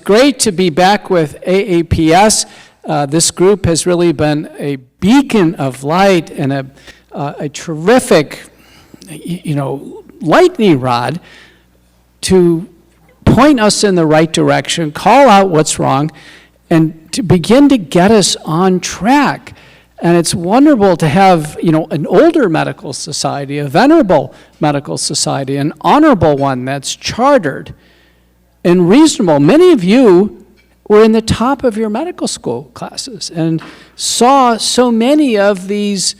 great to be back with AAPS. This group has really been a beacon of light and a terrific, lightning rod to point us in the right direction, call out what's wrong, and to begin to get us on track. And it's wonderful to have, an older medical society, a venerable medical society, an honorable one that's chartered and reasonable. Many of you were in the top of your medical school classes and saw so many of these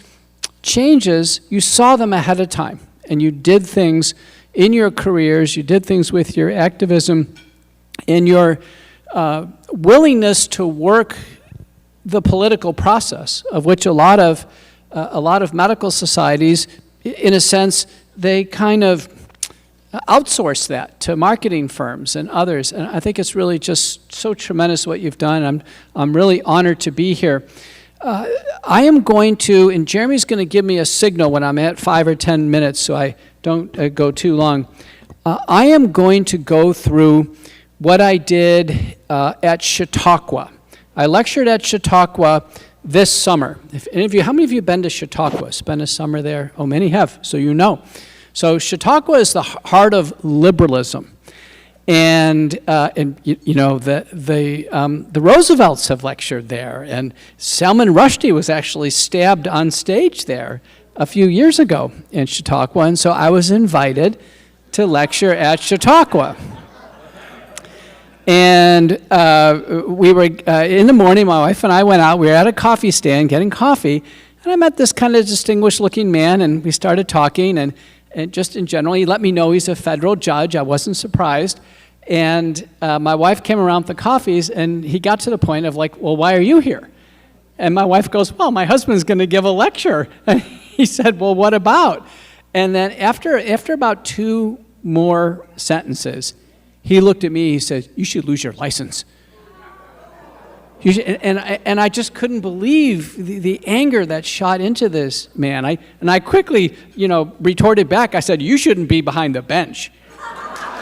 changes. You saw them ahead of time, and you did things in your careers, you did things with your activism and your willingness to work the political process, of which a lot of medical societies, in a sense, they kind of outsource that to marketing firms and others. And I think it's really just so tremendous what you've done. I'm really honored to be here. I am going to, and Jeremy's going to give me a signal when I'm at 5 or 10 minutes so I don't go too long. I am going to go through what I did at Chautauqua. I lectured at Chautauqua this summer. How many of you have been to Chautauqua? Spent a summer there? Oh, many have, so you know. So Chautauqua is the heart of liberalism. And the Roosevelts have lectured there, and Salman Rushdie was actually stabbed on stage there a few years ago in Chautauqua, and so I was invited to lecture at Chautauqua. And we were, in the morning, my wife and I went out, we were at a coffee stand getting coffee, and I met this kind of distinguished looking man, and we started talking, and just in general, he let me know he's a federal judge. I wasn't surprised. And my wife came around with the coffees, and he got to the point of like, well, why are you here? And my wife goes, well, my husband's going to give a lecture. And he said, well, what about? And then after about 2 more sentences, he looked at me, he said, you should lose your license. And I just couldn't believe the anger that shot into this man. I quickly, retorted back. I said, you shouldn't be behind the bench.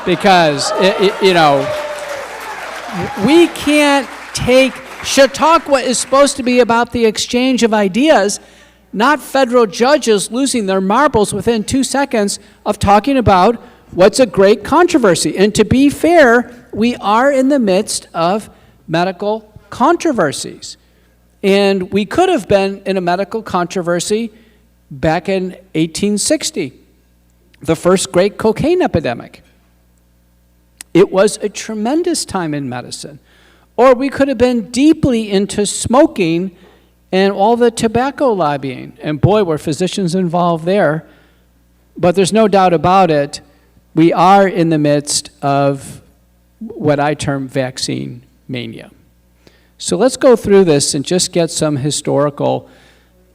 Because, we can't take, Chautauqua is supposed to be about the exchange of ideas, not federal judges losing their marbles within 2 seconds of talking about what's a great controversy. And to be fair, we are in the midst of medical controversies. And we could have been in a medical controversy back in 1860, the first great cocaine epidemic. It was a tremendous time in medicine. Or we could have been deeply into smoking and all the tobacco lobbying. And boy, were physicians involved there. But there's no doubt about it, we are in the midst of what I term vaccine mania. So let's go through this and just get some historical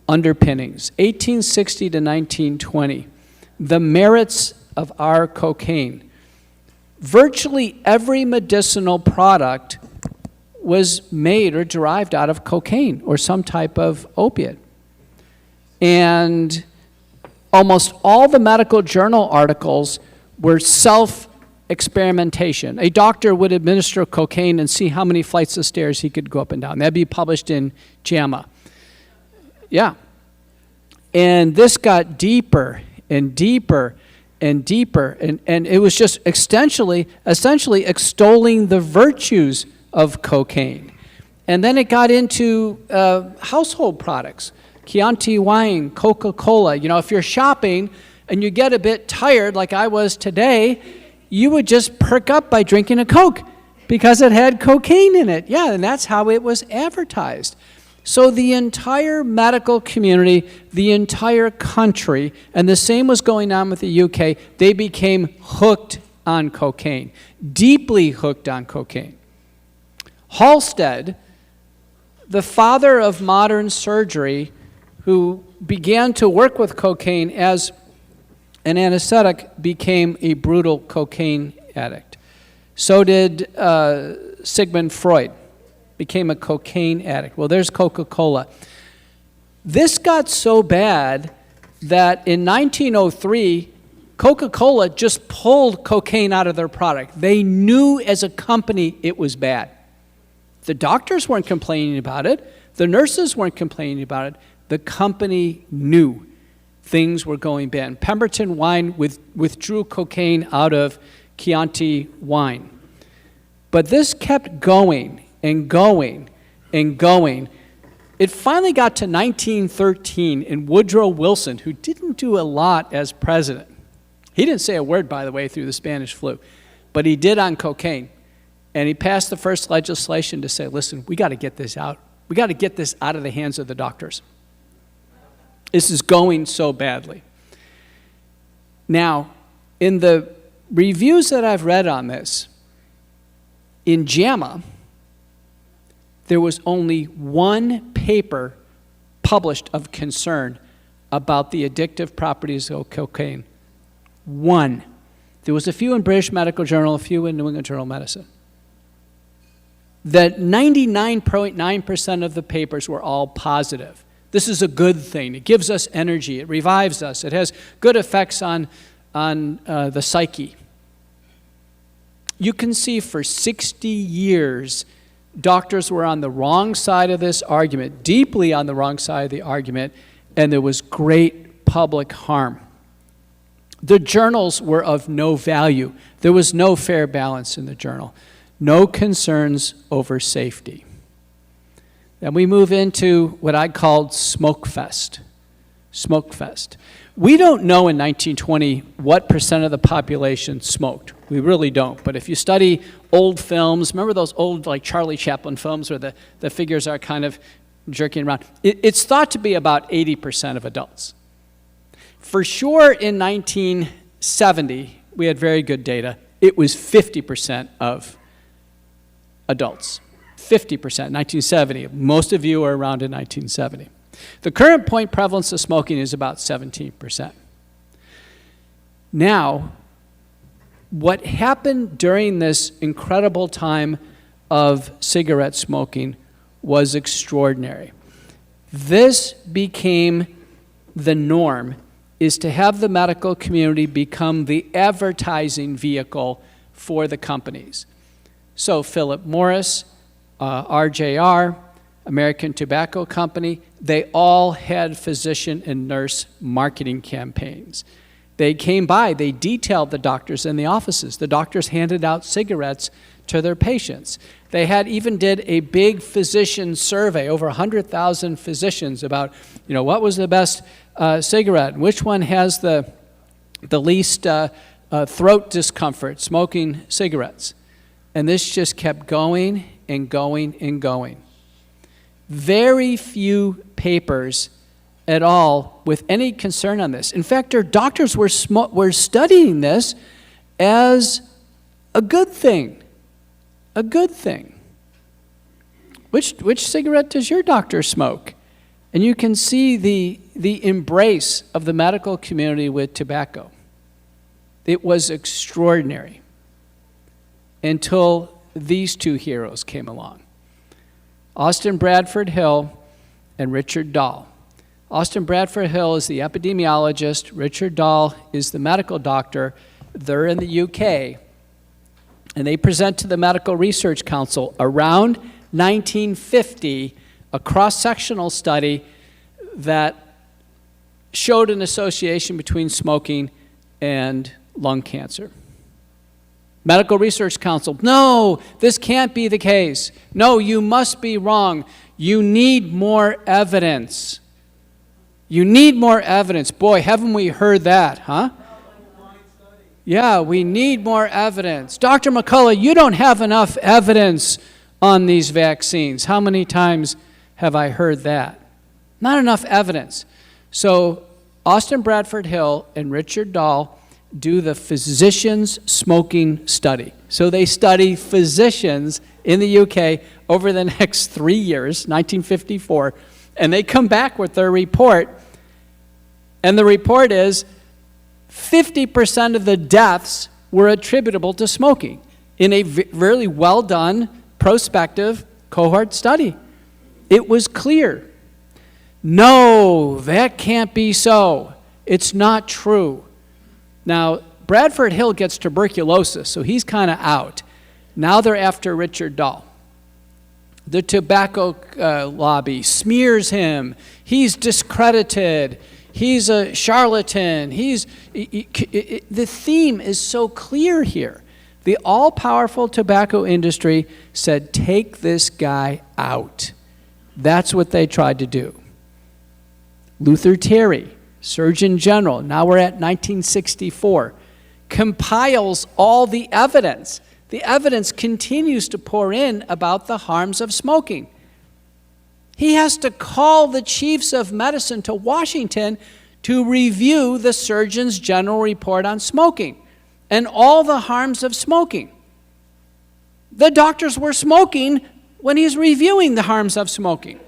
underpinnings. 1860 to 1920, the merits of our cocaine. Virtually every medicinal product was made or derived out of cocaine or some type of opiate. And almost all the medical journal articles were self-experimentation. A doctor would administer cocaine and see how many flights of stairs he could go up and down. That'd be published in JAMA. Yeah. And this got deeper and deeper and deeper, and it was just essentially extolling the virtues of cocaine. And then it got into household products, Chianti wine, Coca-Cola. If you're shopping and you get a bit tired like I was today, you would just perk up by drinking a Coke because it had cocaine in it. Yeah, and that's how it was advertised. So the entire medical community, the entire country, and the same was going on with the UK, they became hooked on cocaine, deeply hooked on cocaine. Halsted, the father of modern surgery, who began to work with cocaine as an anesthetic, became a brutal cocaine addict. So did Sigmund Freud. Became a cocaine addict. Well, there's Coca-Cola. This got so bad that in 1903, Coca-Cola just pulled cocaine out of their product. They knew as a company it was bad. The doctors weren't complaining about it. The nurses weren't complaining about it. The company knew things were going bad. Pemberton Wine withdrew cocaine out of Chianti wine. But this kept going and going and going. It finally got to 1913, and Woodrow Wilson, who didn't do a lot as president, he didn't say a word, by the way, through the Spanish flu, but he did on cocaine. And he passed the first legislation to say, listen, we got to get this out. We got to get this out of the hands of the doctors. This is going so badly. Now, in the reviews that I've read on this, in JAMA, there was only one paper published of concern about the addictive properties of cocaine. One. There was a few in British Medical Journal, a few in New England Journal of Medicine. That 99.9% of the papers were all positive. This is a good thing. It gives us energy. It revives us. It has good effects on the psyche. You can see for 60 years, doctors were on the wrong side of this argument, deeply on the wrong side of the argument, and there was great public harm. The journals were of no value. There was no fair balance in the journal. No concerns over safety. Then we move into what I called Smokefest. Smokefest. We don't know in 1920 what percent of the population smoked. We really don't. But if you study old films, remember those old like Charlie Chaplin films where the figures are kind of jerking around? It's thought to be about 80% of adults. For sure in 1970, we had very good data. It was 50% of adults. 50%, 1970. Most of you are around in 1970. The current point prevalence of smoking is about 17%. Now, what happened during this incredible time of cigarette smoking was extraordinary. This became the norm, is to have the medical community become the advertising vehicle for the companies. So Philip Morris, RJR, American Tobacco Company, they all had physician and nurse marketing campaigns. They came by, they detailed the doctors in the offices. The doctors handed out cigarettes to their patients. They even did a big physician survey, over 100,000 physicians, about, what was the best cigarette, which one has the least throat discomfort, smoking cigarettes. And this just kept going and going and going. Very few papers at all with any concern on this. In fact, our doctors were studying this as a good thing. A good thing. Which cigarette does your doctor smoke? And you can see the embrace of the medical community with tobacco. It was extraordinary until these two heroes came along. Austin Bradford Hill and Richard Dahl. Austin Bradford Hill is the epidemiologist. Richard Dahl is the medical doctor. They're in the UK. And they present to the Medical Research Council around 1950 a cross-sectional study that showed an association between smoking and lung cancer. Medical Research Council, no, this can't be the case. No, you must be wrong. You need more evidence. You need more evidence. Boy, haven't we heard that, huh? Yeah, we need more evidence. Dr. McCullough, you don't have enough evidence on these vaccines. How many times have I heard that? Not enough evidence. So Austin Bradford Hill and Richard Dahl do the physicians smoking study. So they study physicians in the UK over the next 3 years, 1954, and they come back with their report, and the report is 50% of the deaths were attributable to smoking in a really well-done prospective cohort study. It was clear. No, that can't be so. It's not true. Now, Bradford Hill gets tuberculosis, so he's kind of out. Now they're after Richard Dahl. The tobacco lobby smears him. He's discredited. He's a charlatan. The theme is so clear here. The all-powerful tobacco industry said, take this guy out. That's what they tried to do. Luther Terry, Surgeon General, now we're at 1964, compiles all the evidence. The evidence continues to pour in about the harms of smoking. He has to call the chiefs of medicine to Washington to review the Surgeon General report on smoking and all the harms of smoking. The doctors were smoking when he's reviewing the harms of smoking.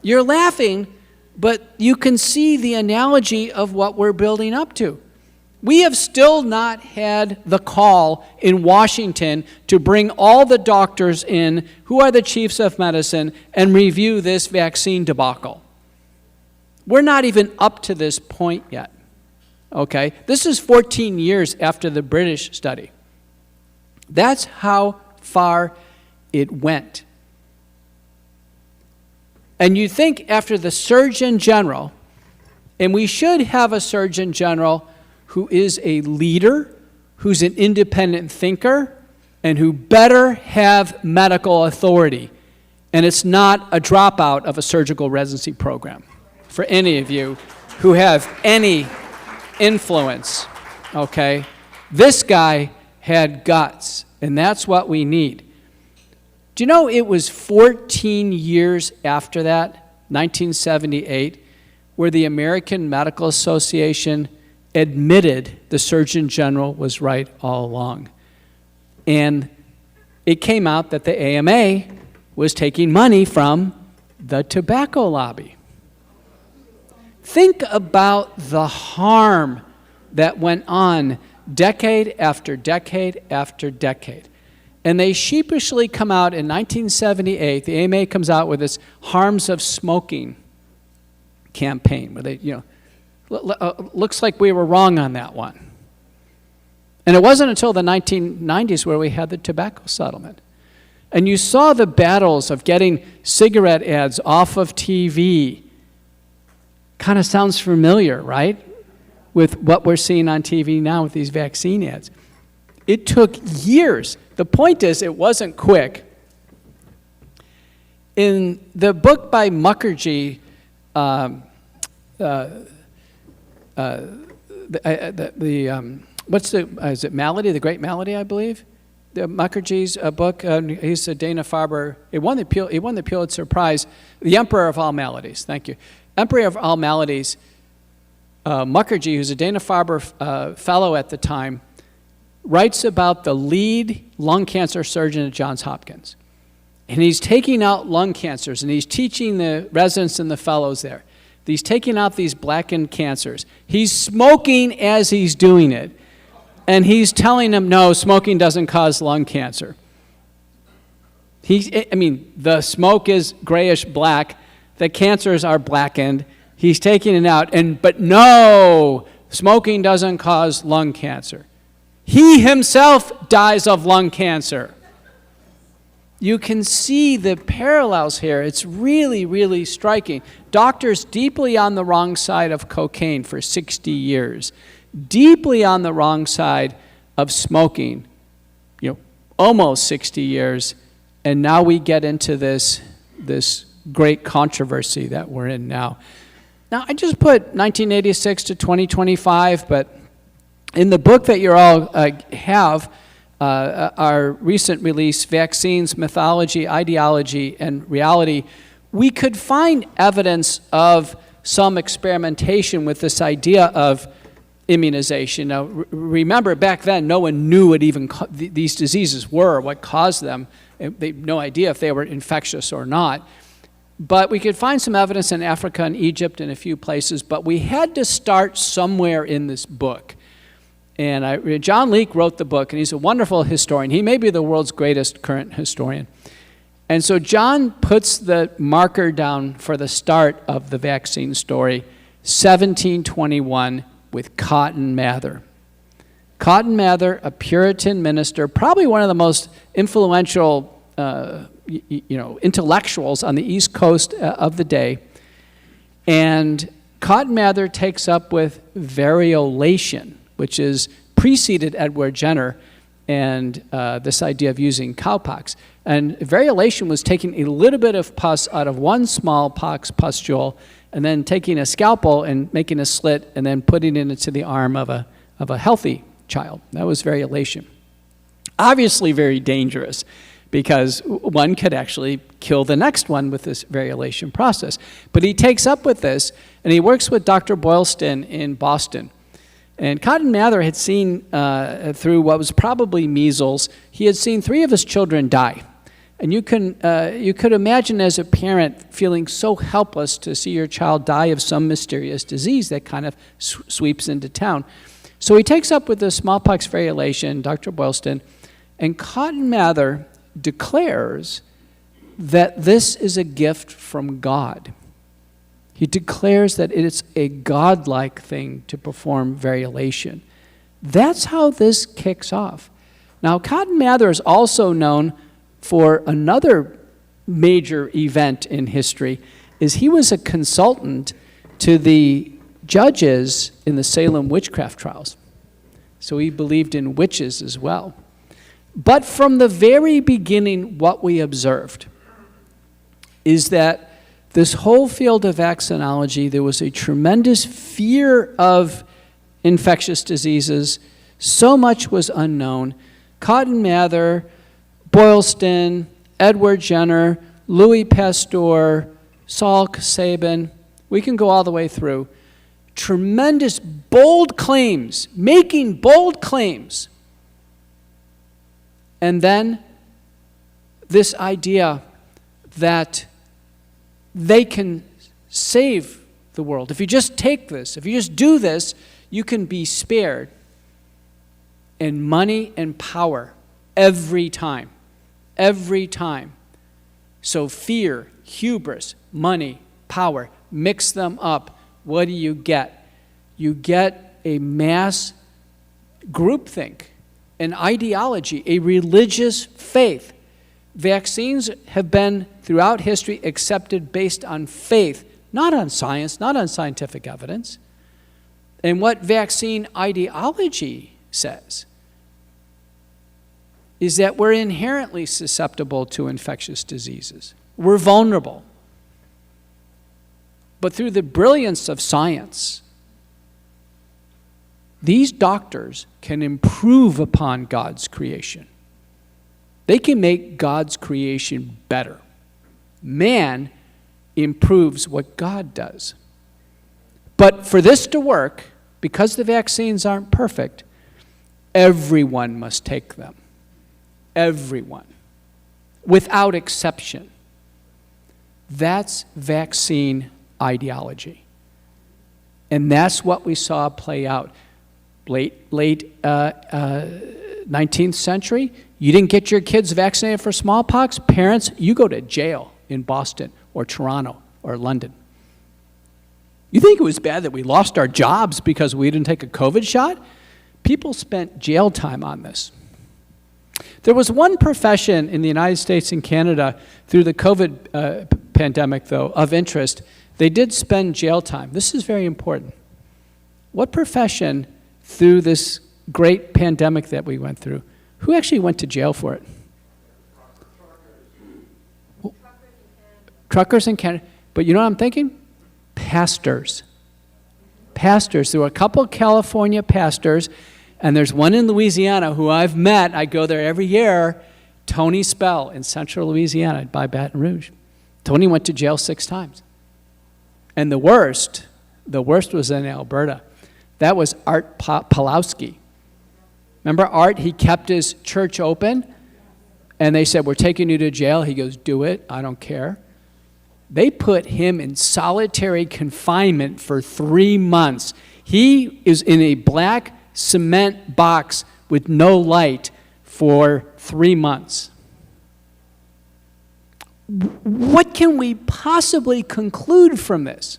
You're laughing, but you can see the analogy of what we're building up to. We have still not had the call in Washington to bring all the doctors in, who are the chiefs of medicine, and review this vaccine debacle. We're not even up to this point yet, okay? This is 14 years after the British study. That's how far it went. And you think after the Surgeon General, and we should have a Surgeon General who is a leader, who's an independent thinker, and who better have medical authority. And it's not a dropout of a surgical residency program for any of you who have any influence, okay? This guy had guts, and that's what we need. Do you know it was 14 years after that, 1978, where the American Medical Association admitted the Surgeon General was right all along. And it came out that the AMA was taking money from the tobacco lobby. Think about the harm that went on decade after decade after decade. And they sheepishly come out in 1978, the AMA comes out with this harms of smoking campaign, where they, looks like we were wrong on that one. And it wasn't until the 1990s where we had the tobacco settlement. And you saw the battles of getting cigarette ads off of TV. Kind of sounds familiar, right? With what we're seeing on TV now with these vaccine ads. It took years. The point is, it wasn't quick. In the book by Mukherjee, is it Malady, The Great Malady, I believe? Mukherjee's book, he's a Dana-Farber, he won the Pulitzer Prize, The Emperor of All Maladies, thank you. Emperor of All Maladies, Mukherjee, who's a Dana-Farber fellow at the time, writes about the lead lung cancer surgeon at Johns Hopkins. And he's taking out lung cancers, and he's teaching the residents and the fellows there. He's taking out these blackened cancers. He's smoking as he's doing it. And he's telling them, no, smoking doesn't cause lung cancer. The smoke is grayish black. The cancers are blackened. He's taking it out. But no, smoking doesn't cause lung cancer. He himself dies of lung cancer. You can see the parallels here. It's really, really striking. Doctors deeply on the wrong side of cocaine for 60 years. Deeply on the wrong side of smoking, almost 60 years. And now we get into this great controversy that we're in now. Now, I just put 1986 to 2025, but in the book that you all have, our recent release, Vaccines, Mythology, Ideology, and Reality, we could find evidence of some experimentation with this idea of immunization. Now, remember, back then, no one knew what even these diseases were, what caused them. They had no idea if they were infectious or not. But we could find some evidence in Africa and Egypt and a few places, but we had to start somewhere in this book. And John Leake wrote the book, and he's a wonderful historian. He may be the world's greatest current historian. And so John puts the marker down for the start of the vaccine story, 1721, with Cotton Mather. Cotton Mather, a Puritan minister, probably one of the most influential intellectuals on the East Coast of the day. And Cotton Mather takes up with variolation, which is preceded Edward Jenner and this idea of using cowpox. And variolation was taking a little bit of pus out of one smallpox pustule and then taking a scalpel and making a slit and then putting it into the arm of a healthy child. That was variolation. Obviously very dangerous, because one could actually kill the next one with this variolation process. But he takes up with this, and he works with Dr. Boylston in Boston. And Cotton Mather had seen, through what was probably measles, he had seen 3 of his children die. And you could imagine as a parent feeling so helpless to see your child die of some mysterious disease that kind of sweeps into town. So he takes up with the smallpox variolation, Dr. Boylston, and Cotton Mather declares that this is a gift from God. He declares that it is a godlike thing to perform variolation. That's how this kicks off. Now, Cotton Mather is also known for another major event in history, is he was a consultant to the judges in the Salem witchcraft trials. So he believed in witches as well. But from the very beginning, what we observed is that this whole field of vaccinology, there was a tremendous fear of infectious diseases. So much was unknown. Cotton Mather, Boylston, Edward Jenner, Louis Pasteur, Salk, Sabin, we can go all the way through. Tremendous, bold claims, making bold claims. And then this idea that they can save the world. If you just take this, if you just do this, you can be spared. And money and power every time. Every time. So fear, hubris, money, power, mix them up. What do you get? You get a mass groupthink, an ideology, a religious faith. Vaccines have been, throughout history, accepted based on faith, not on science, not on scientific evidence. And what vaccine ideology says is that we're inherently susceptible to infectious diseases. We're vulnerable. But through the brilliance of science, these doctors can improve upon God's creation. They can make God's creation better. Man improves what God does. But for this to work, because the vaccines aren't perfect, everyone must take them. Everyone. Without exception. That's vaccine ideology. And that's what we saw play out. Late 19th century, you didn't get your kids vaccinated for smallpox, parents, you go to jail in Boston or Toronto or London. You think it was bad that we lost our jobs because we didn't take a COVID shot? People spent jail time on this. There was one profession in the United States and Canada through the COVID pandemic, though, of interest. They did spend jail time. This is very important. What profession through this great pandemic that we went through, who actually went to jail for it? Truckers in Canada. But you know what I'm thinking? Pastors. Pastors. There were a couple of California pastors, and there's one in Louisiana who I've met. I go there every year. Tony Spell in central Louisiana by Baton Rouge. Tony went to jail 6 times. And the worst was in Alberta. That was Art Pawlowski. Remember Art? He kept his church open, and they said, we're taking you to jail. He goes, do it. I don't care. They put him in solitary confinement for 3 months. He is in a black cement box with no light for 3 months. What can we possibly conclude from this?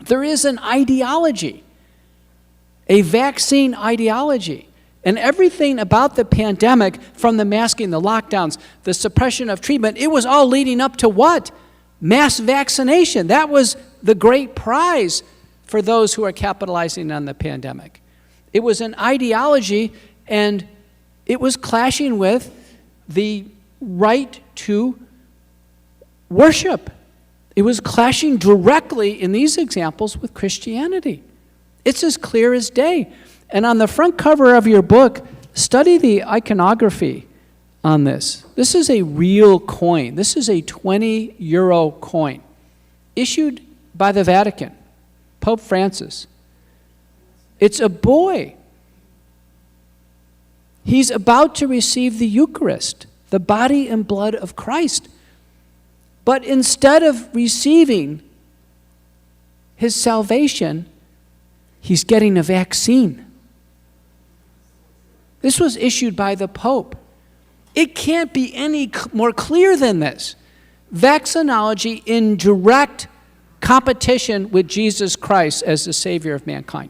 There is an ideology. a vaccine ideology. And everything about the pandemic, from the masking, the lockdowns, the suppression of treatment, it was all leading up to what? Mass vaccination. That was the great prize for those who are capitalizing on the pandemic. It was an ideology, and it was clashing with the right to worship. It was clashing directly in these examples with Christianity. It's as clear as day. And on the front cover of your book, study the iconography on this. This is a real coin. This is a 20-euro coin issued by the Vatican, Pope Francis. It's a boy. He's about to receive the Eucharist, the body and blood of Christ. But instead of receiving his salvation, he's getting a vaccine. This was issued by the Pope. It can't be any more clear than this. Vaccinology in direct competition with Jesus Christ as the Savior of mankind.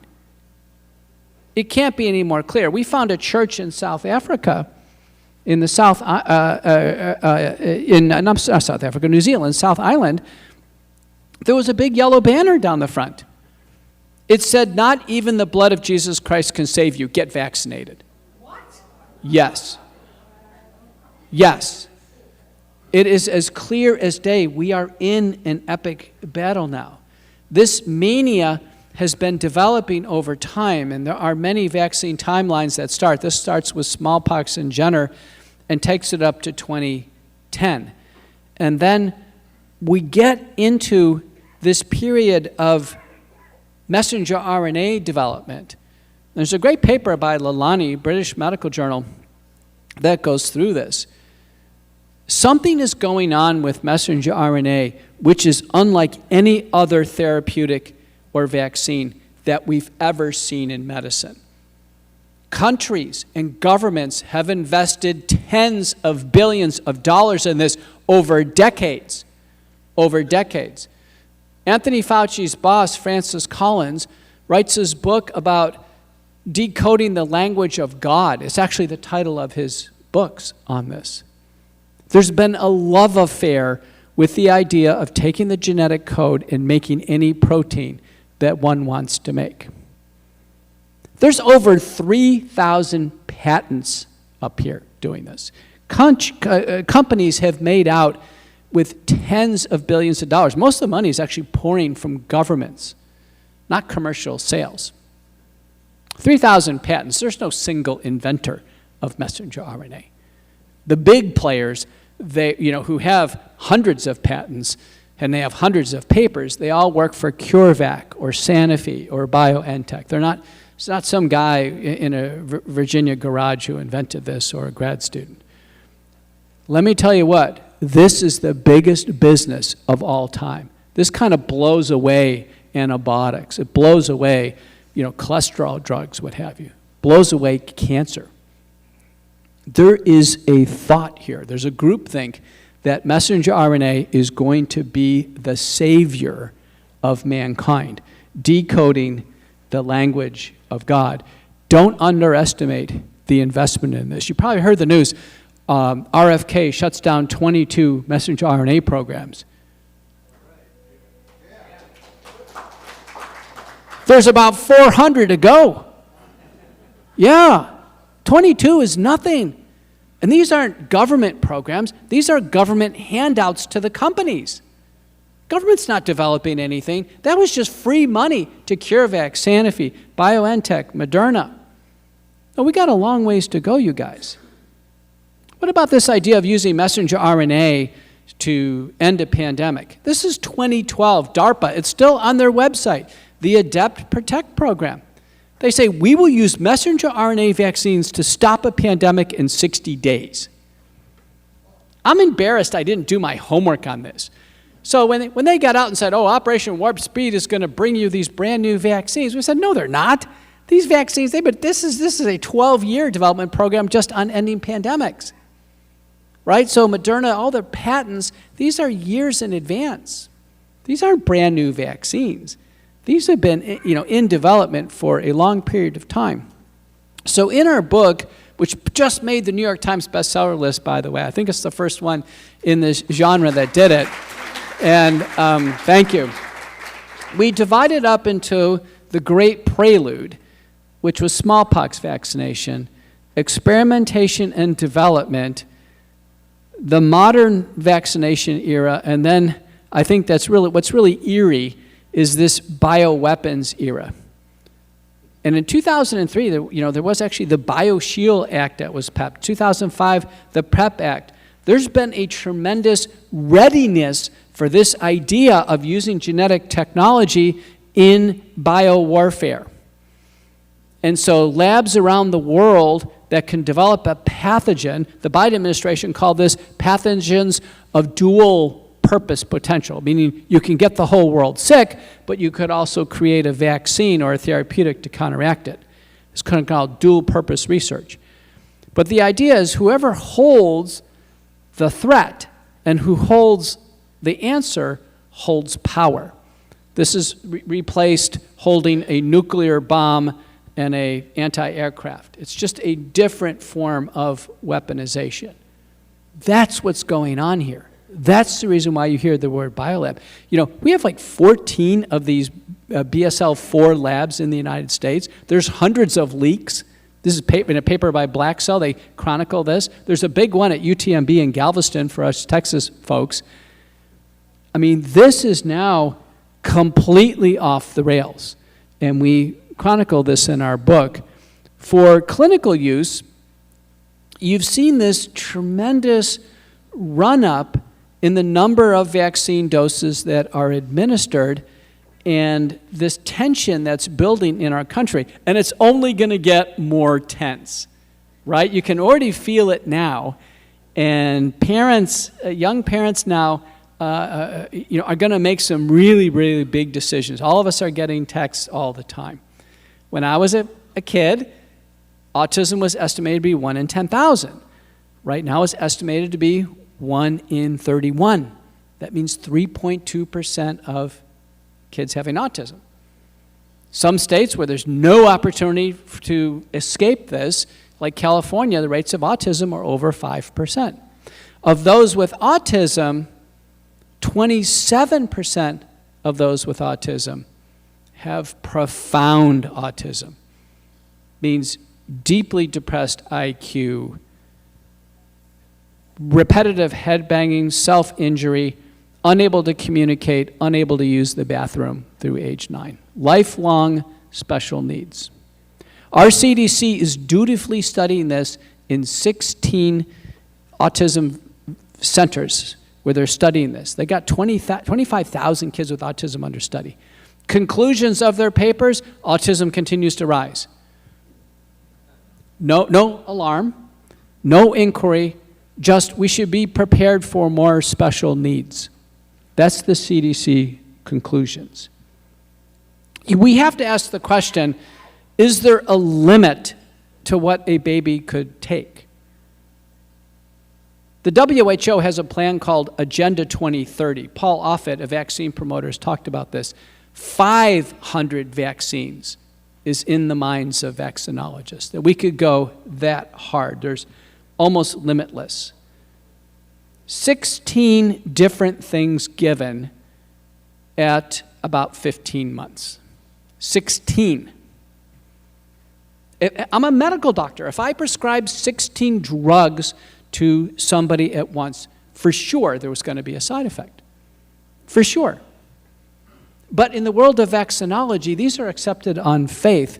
It can't be any more clear. We found a church in South Africa, in the South Africa, New Zealand, South Island. There was a big yellow banner down the front. It said, "Not even the blood of Jesus Christ can save you. Get vaccinated." Yes. Yes. It is as clear as day. We are in an epic battle now. This mania has been developing over time, and there are many vaccine timelines that start. This starts with smallpox and Jenner and takes it up to 2010. And then we get into this period of messenger RNA development. There's a great paper by Lalani, British Medical Journal, that goes through this. Something is going on with messenger RNA which is unlike any other therapeutic or vaccine that we've ever seen in medicine. Countries and governments have invested tens of billions of dollars in this over decades. Over decades. Anthony Fauci's boss, Francis Collins, writes his book about decoding the language of God. It's actually the title of his books on this. There's been a love affair with the idea of taking the genetic code and making any protein that one wants to make. There's over 3,000 patents up here doing this. Companies have made out with tens of billions of dollars. Most of the money is actually pouring from governments, not commercial sales. 3,000 patents. There's no single inventor of messenger RNA. The big players, who have hundreds of patents and they have hundreds of papers, they all work for CureVac or Sanofi or BioNTech. It's not some guy in a Virginia garage who invented this or a grad student. Let me tell you what, this is the biggest business of all time. This kind of blows away antibiotics. It blows away cholesterol drugs, what have you. Blows away cancer. There is a thought here. There's a groupthink that messenger RNA is going to be the savior of mankind, decoding the language of God. Don't underestimate the investment in this. You probably heard the news. RFK shuts down 22 messenger RNA programs. There's about 400 to go. Yeah, 22 is nothing. And these aren't government programs. These are government handouts to the companies. Government's not developing anything. That was just free money to CureVac, Sanofi, BioNTech, Moderna. Oh, we got a long ways to go, you guys. What about this idea of using messenger RNA to end a pandemic? This is 2012, DARPA. It's still on their website, the Adept Protect program. They say, we will use messenger RNA vaccines to stop a pandemic in 60 days. I'm embarrassed I didn't do my homework on this. So when they got out and said, oh, Operation Warp Speed is going to bring you these brand new vaccines, we said, no, they're not. These vaccines, but this is a 12-year development program just on ending pandemics. Right? So Moderna, all their patents, these are years in advance. These aren't brand new vaccines. These have been, in development for a long period of time. So in our book, which just made the New York Times bestseller list, by the way, I think it's the first one in this genre that did it, and thank you. We divided up into the Great Prelude, which was smallpox vaccination, experimentation and development, the modern vaccination era, and then I think that's really, what's really eerie is this bioweapons era. And in 2003, there was actually the BioShield Act that was PEP. 2005, the PrEP Act. There's been a tremendous readiness for this idea of using genetic technology in biowarfare. And so labs around the world that can develop a pathogen, the Biden administration called this pathogens of dual purpose potential, meaning you can get the whole world sick, but you could also create a vaccine or a therapeutic to counteract it. It's kind of called dual purpose research. But the idea is whoever holds the threat and who holds the answer holds power. This is replaced holding a nuclear bomb and an anti-aircraft. It's just a different form of weaponization. That's what's going on here. That's the reason why you hear the word biolab. We have like 14 of these BSL-4 labs in the United States. There's hundreds of leaks. This is in a paper by Blacksell. They chronicle this. There's a big one at UTMB in Galveston for us Texas folks. I mean, this is now completely off the rails. And we chronicle this in our book. For clinical use, you've seen this tremendous run-up in the number of vaccine doses that are administered and this tension that's building in our country. And it's only going to get more tense, right? You can already feel it now. And parents, young parents now, are going to make some really, really big decisions. All of us are getting texts all the time. When I was a kid, autism was estimated to be 1 in 10,000. Right now it's estimated to be 1 in 31. That means 3.2% of kids having autism. Some states where there's no opportunity to escape this, like California, the rates of autism are over 5%. Of those with autism, 27% of those with autism have profound autism. Means deeply depressed IQ, repetitive head banging, self-injury, unable to communicate, unable to use the bathroom through age 9. Lifelong special needs. Our CDC is dutifully studying this in 16 autism centers where they're studying this. They got 25,000 kids with autism under study. Conclusions of their papers, autism continues to rise. No alarm, no inquiry, just we should be prepared for more special needs. That's the CDC conclusions. We have to ask the question, is there a limit to what a baby could take? The WHO has a plan called Agenda 2030. Paul Offit, a vaccine promoter, has talked about this. 500 vaccines is in the minds of vaccinologists, that we could go that hard. There's almost limitless. 16 different things given at about 15 months. 16. I'm a medical doctor. If I prescribe 16 drugs to somebody at once, for sure there was going to be a side effect. For sure. But in the world of vaccinology, these are accepted on faith.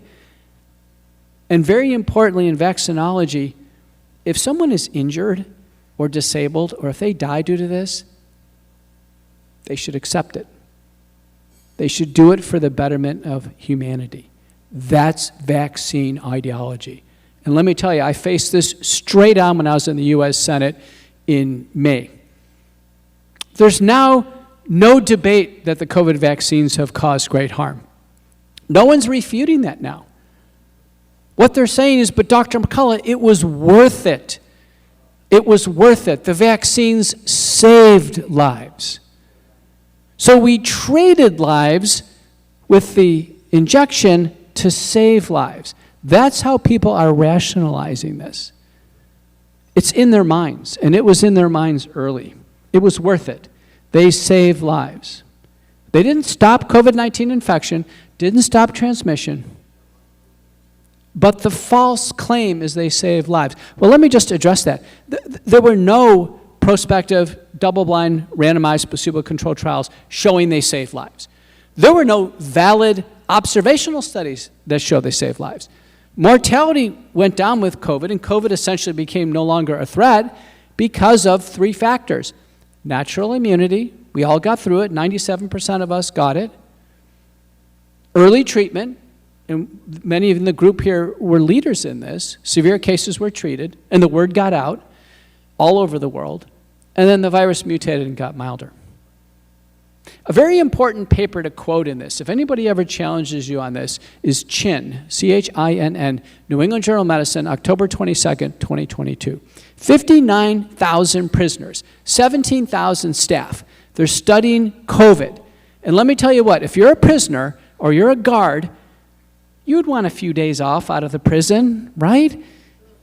And very importantly in vaccinology, if someone is injured or disabled, or if they die due to this, they should accept it. They should do it for the betterment of humanity. That's vaccine ideology. And let me tell you, I faced this straight on when I was in the U.S. Senate in May. There's now no debate that the COVID vaccines have caused great harm. No one's refuting that now. What they're saying is, but Dr. McCullough, it was worth it. It was worth it. The vaccines saved lives. So we traded lives with the injection to save lives. That's how people are rationalizing this. It's in their minds, and it was in their minds early. It was worth it. They saved lives. They didn't stop COVID-19 infection, didn't stop transmission, but the false claim is they saved lives. Well, let me just address that. There were no prospective, double-blind, randomized, placebo-controlled trials showing they saved lives. There were no valid observational studies that show they saved lives. Mortality went down with COVID, and COVID essentially became no longer a threat because of three factors. Natural immunity, we all got through it, 97% of us got it. Early treatment, and many in the group here were leaders in this. Severe cases were treated, and the word got out all over the world. And then the virus mutated and got milder. A very important paper to quote in this, if anybody ever challenges you on this, is Chin, C-H-I-N-N, New England Journal of Medicine, October 22nd, 2022. 59,000 prisoners, 17,000 staff. They're studying COVID. And let me tell you what, if you're a prisoner or you're a guard, you'd want a few days off out of the prison, right?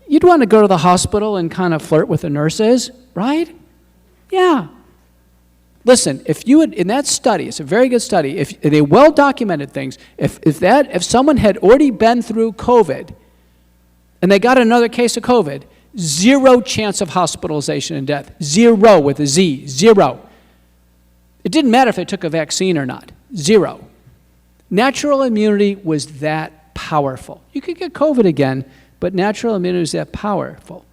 You'd want to go to the hospital and kind of flirt with the nurses, right? Yeah. Listen, if you had, in that study, it's a very good study, if they well-documented things, if someone had already been through COVID and they got another case of COVID, 0 chance of hospitalization and death. 0 with a Z, 0. It didn't matter if they took a vaccine or not, 0. Natural immunity was that powerful. You could get COVID again, but natural immunity is that powerful.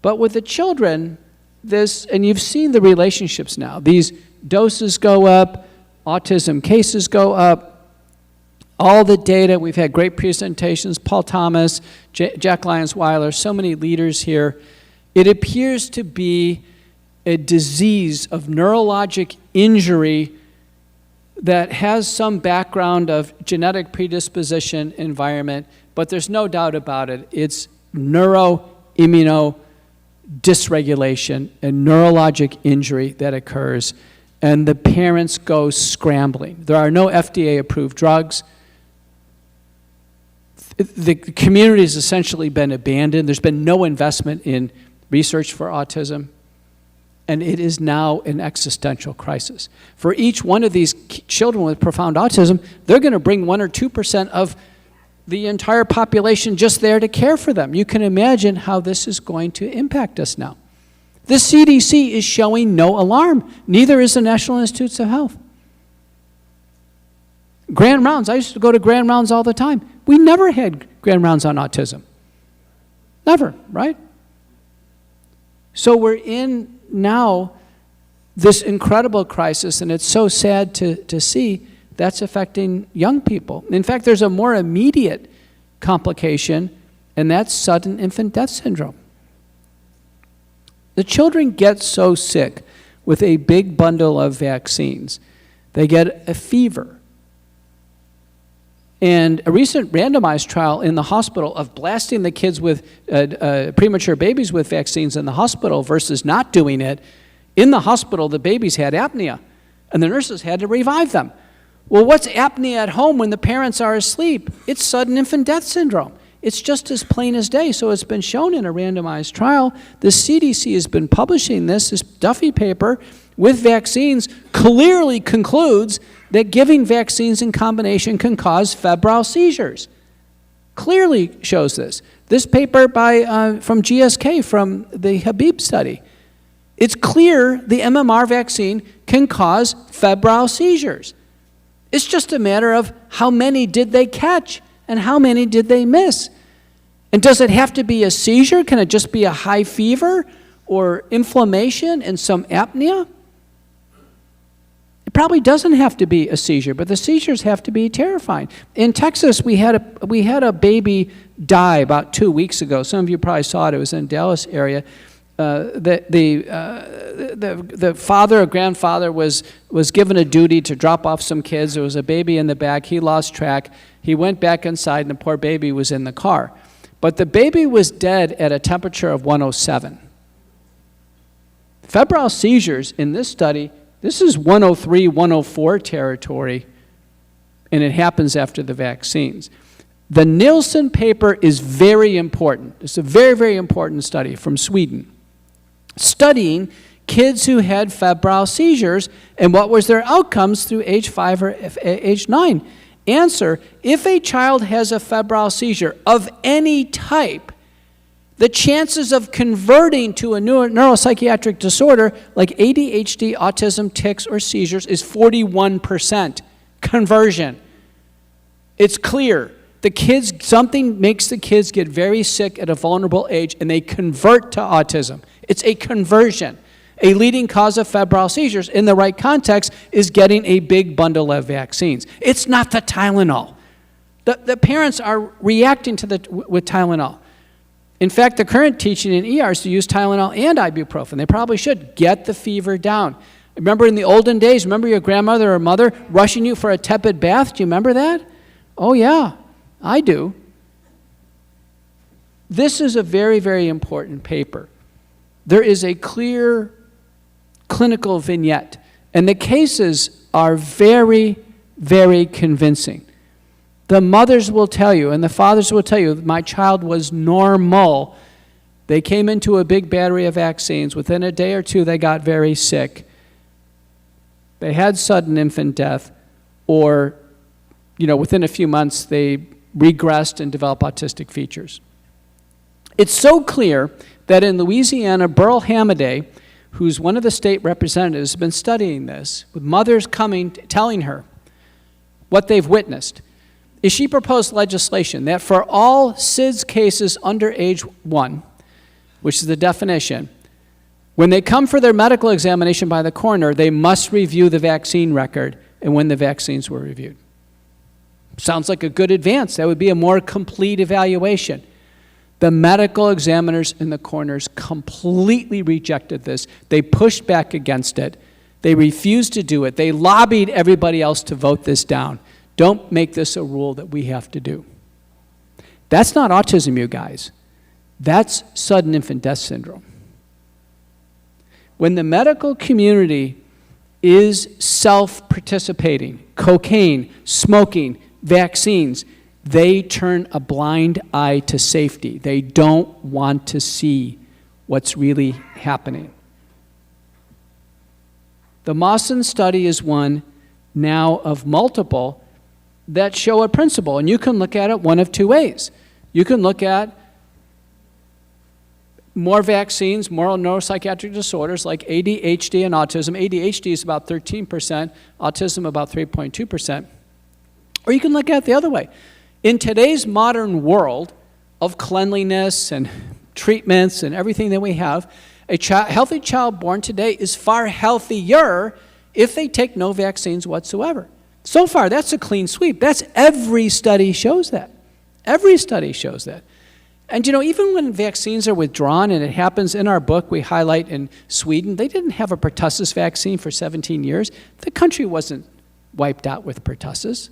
But with the children, and you've seen the relationships now. These doses go up, autism cases go up, all the data. We've had great presentations, Paul Thomas, Jack Lyons-Weiler, so many leaders here. It appears to be a disease of neurologic injury that has some background of genetic predisposition, environment, but there's no doubt about it. It's neuroimmuno dysregulation and neurologic injury that occurs, and the parents go scrambling. There are no FDA-approved drugs. The community has essentially been abandoned. There's been no investment in research for autism, and it is now an existential crisis. For each one of these children with profound autism, they're going to bring 1 or 2% of the entire population just there to care for them. You can imagine how this is going to impact us now. The CDC is showing no alarm. Neither is the National Institutes of Health. Grand rounds. I used to go to grand rounds all the time. We never had grand rounds on autism. Never, right? So we're in now this incredible crisis, and it's so sad to see that's affecting young people. In fact, there's a more immediate complication, and that's sudden infant death syndrome. The children get so sick with a big bundle of vaccines. They get a fever. And a recent randomized trial in the hospital of blasting the kids with premature babies with vaccines in the hospital versus not doing it, in the hospital the babies had apnea, and the nurses had to revive them. Well, what's apnea at home when the parents are asleep? It's sudden infant death syndrome. It's just as plain as day. So it's been shown in a randomized trial. The CDC has been publishing this Duffy paper with vaccines clearly concludes that giving vaccines in combination can cause febrile seizures. Clearly shows this. This paper from GSK from the Habib study. It's clear the MMR vaccine can cause febrile seizures. It's just a matter of how many did they catch and how many did they miss. And does it have to be a seizure? Can it just be a high fever or inflammation and some apnea? It probably doesn't have to be a seizure, but the seizures have to be terrifying. In Texas, we had a baby die about 2 weeks ago. Some of you probably saw it. It was in the Dallas area. The father or grandfather was given a duty to drop off some kids. There was a baby in the back. He lost track. He went back inside, and the poor baby was in the car. But the baby was dead at a temperature of 107. Febrile seizures in this study, this is 103, 104 territory. and it happens after the vaccines. The Nielsen paper is very important. It's a very, very important study from Sweden, studying kids who had febrile seizures and what was their outcomes through age 5 or age 9. Answer, if a child has a febrile seizure of any type, the chances of converting to a neuropsychiatric disorder like ADHD, autism, tics, or seizures is 41% conversion. It's clear. Something makes the kids get very sick at a vulnerable age and they convert to autism. It's a conversion. A leading cause of febrile seizures in the right context is getting a big bundle of vaccines. It's not the Tylenol. The parents are reacting to with Tylenol. In fact, the current teaching in ER is to use Tylenol and ibuprofen. They probably should get the fever down. Remember in the olden days, remember your grandmother or mother rushing you for a tepid bath? Do you remember that? Oh yeah, I do. This is a very, very important paper. There is a clear clinical vignette, and the cases are very, very convincing. The mothers will tell you, and the fathers will tell you, my child was normal. They came into a big battery of vaccines. Within a day or two, they got very sick. They had sudden infant death, or, within a few months, they regressed and developed autistic features. It's so clear that in Louisiana, Burl Hamaday, who's one of the state representatives, has been studying this, with mothers coming, telling her what they've witnessed, is she proposed legislation that for all SIDS cases under age 1, which is the definition, when they come for their medical examination by the coroner, they must review the vaccine record and when the vaccines were reviewed. Sounds like a good advance. That would be a more complete evaluation. The medical examiners and the coroners completely rejected this. They pushed back against it. They refused to do it. They lobbied everybody else to vote this down. Don't make this a rule that we have to do. That's not autism, you guys. That's sudden infant death syndrome. When the medical community is self-participating, cocaine, smoking, vaccines, they turn a blind eye to safety. They don't want to see what's really happening. The Mawson study is one now of multiple that show a principle, and you can look at it one of two ways. You can look at more vaccines, more neuropsychiatric disorders like ADHD and autism. ADHD is about 13%, autism about 3.2%. Or you can look at it the other way. In today's modern world of cleanliness and treatments and everything that we have, a healthy child born today is far healthier if they take no vaccines whatsoever. So far, that's a clean sweep. Every study shows that. Every study shows that. And even when vaccines are withdrawn, and it happens in our book, we highlight in Sweden, they didn't have a pertussis vaccine for 17 years. The country wasn't wiped out with pertussis.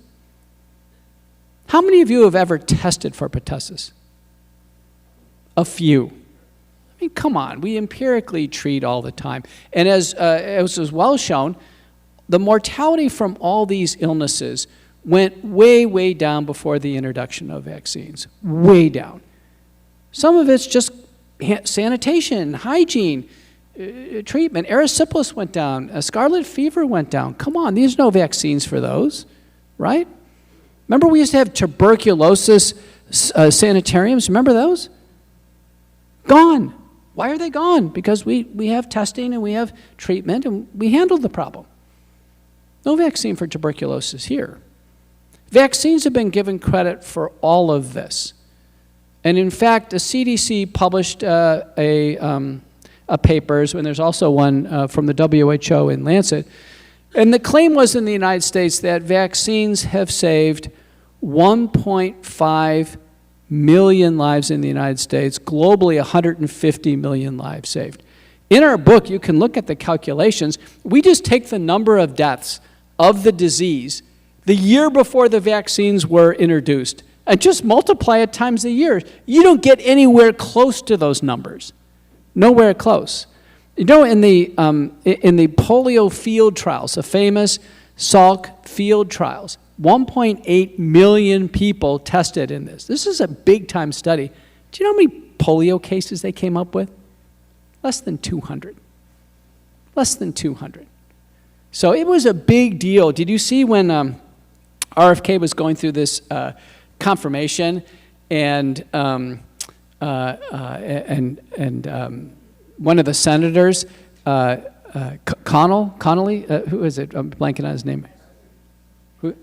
How many of you have ever tested for pertussis? A few. I mean, come on, we empirically treat all the time. And as was well shown, the mortality from all these illnesses went way, way down before the introduction of vaccines. Way down. Some of it's just sanitation, hygiene, treatment. Erysipelas went down. Scarlet fever went down. Come on, there's no vaccines for those, right? Remember we used to have tuberculosis sanitariums? Remember those? Gone. Why are they gone? Because we have testing and we have treatment and we handled the problem. No vaccine for tuberculosis here. Vaccines have been given credit for all of this. And in fact, the CDC published a papers, and there's also one from the WHO in Lancet. And the claim was in the United States that vaccines have saved 1.5 million lives in the United States, globally 150 million lives saved. In our book, you can look at the calculations. We just take the number of deaths of the disease the year before the vaccines were introduced and just multiply it times the year. You don't get anywhere close to those numbers. Nowhere close. In the polio field trials, the famous Salk field trials, 1.8 million people tested in this. This is a big-time study. Do you know how many polio cases they came up with? Less than 200. Less than 200. So it was a big deal. Did you see when RFK was going through this confirmation and one of the senators, Connolly, who is it? I'm blanking on his name. Who?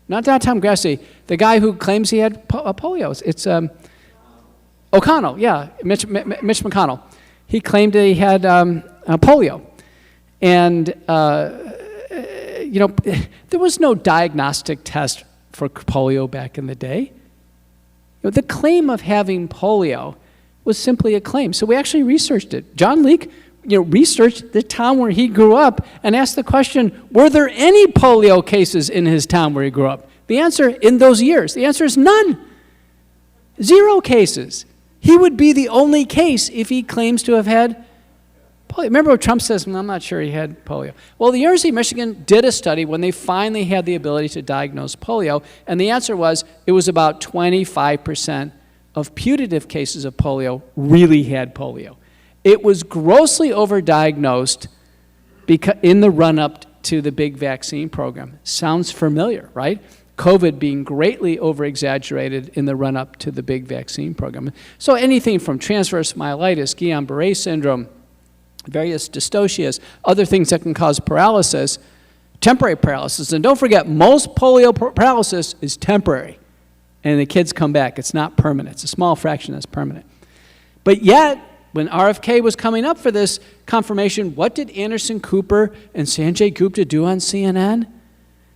Not Tom Grassi. The guy who claims he had polio. It's O'Connell. Yeah, Mitch McConnell. He claimed that he had polio, and there was no diagnostic test for polio back in the day. The claim of having polio was simply a claim. So we actually researched it. John Leake, researched the town where he grew up and asked the question, were there any polio cases in his town where he grew up? The answer, in those years, the answer is none. 0 cases. He would be the only case if he claims to have had polio. Remember what Trump says, I'm not sure he had polio. Well, the University of Michigan did a study when they finally had the ability to diagnose polio, and the answer was it was about 25% of putative cases of polio really had polio. It was grossly overdiagnosed in the run-up to the big vaccine program. Sounds familiar, right? COVID being greatly over-exaggerated in the run-up to the big vaccine program. So anything from transverse myelitis, Guillain-Barré syndrome, various dystocias, other things that can cause paralysis, temporary paralysis. And don't forget, most polio paralysis is temporary, and the kids come back. It's not permanent. It's a small fraction that's permanent. But yet, when RFK was coming up for this confirmation, what did Anderson Cooper and Sanjay Gupta do on CNN?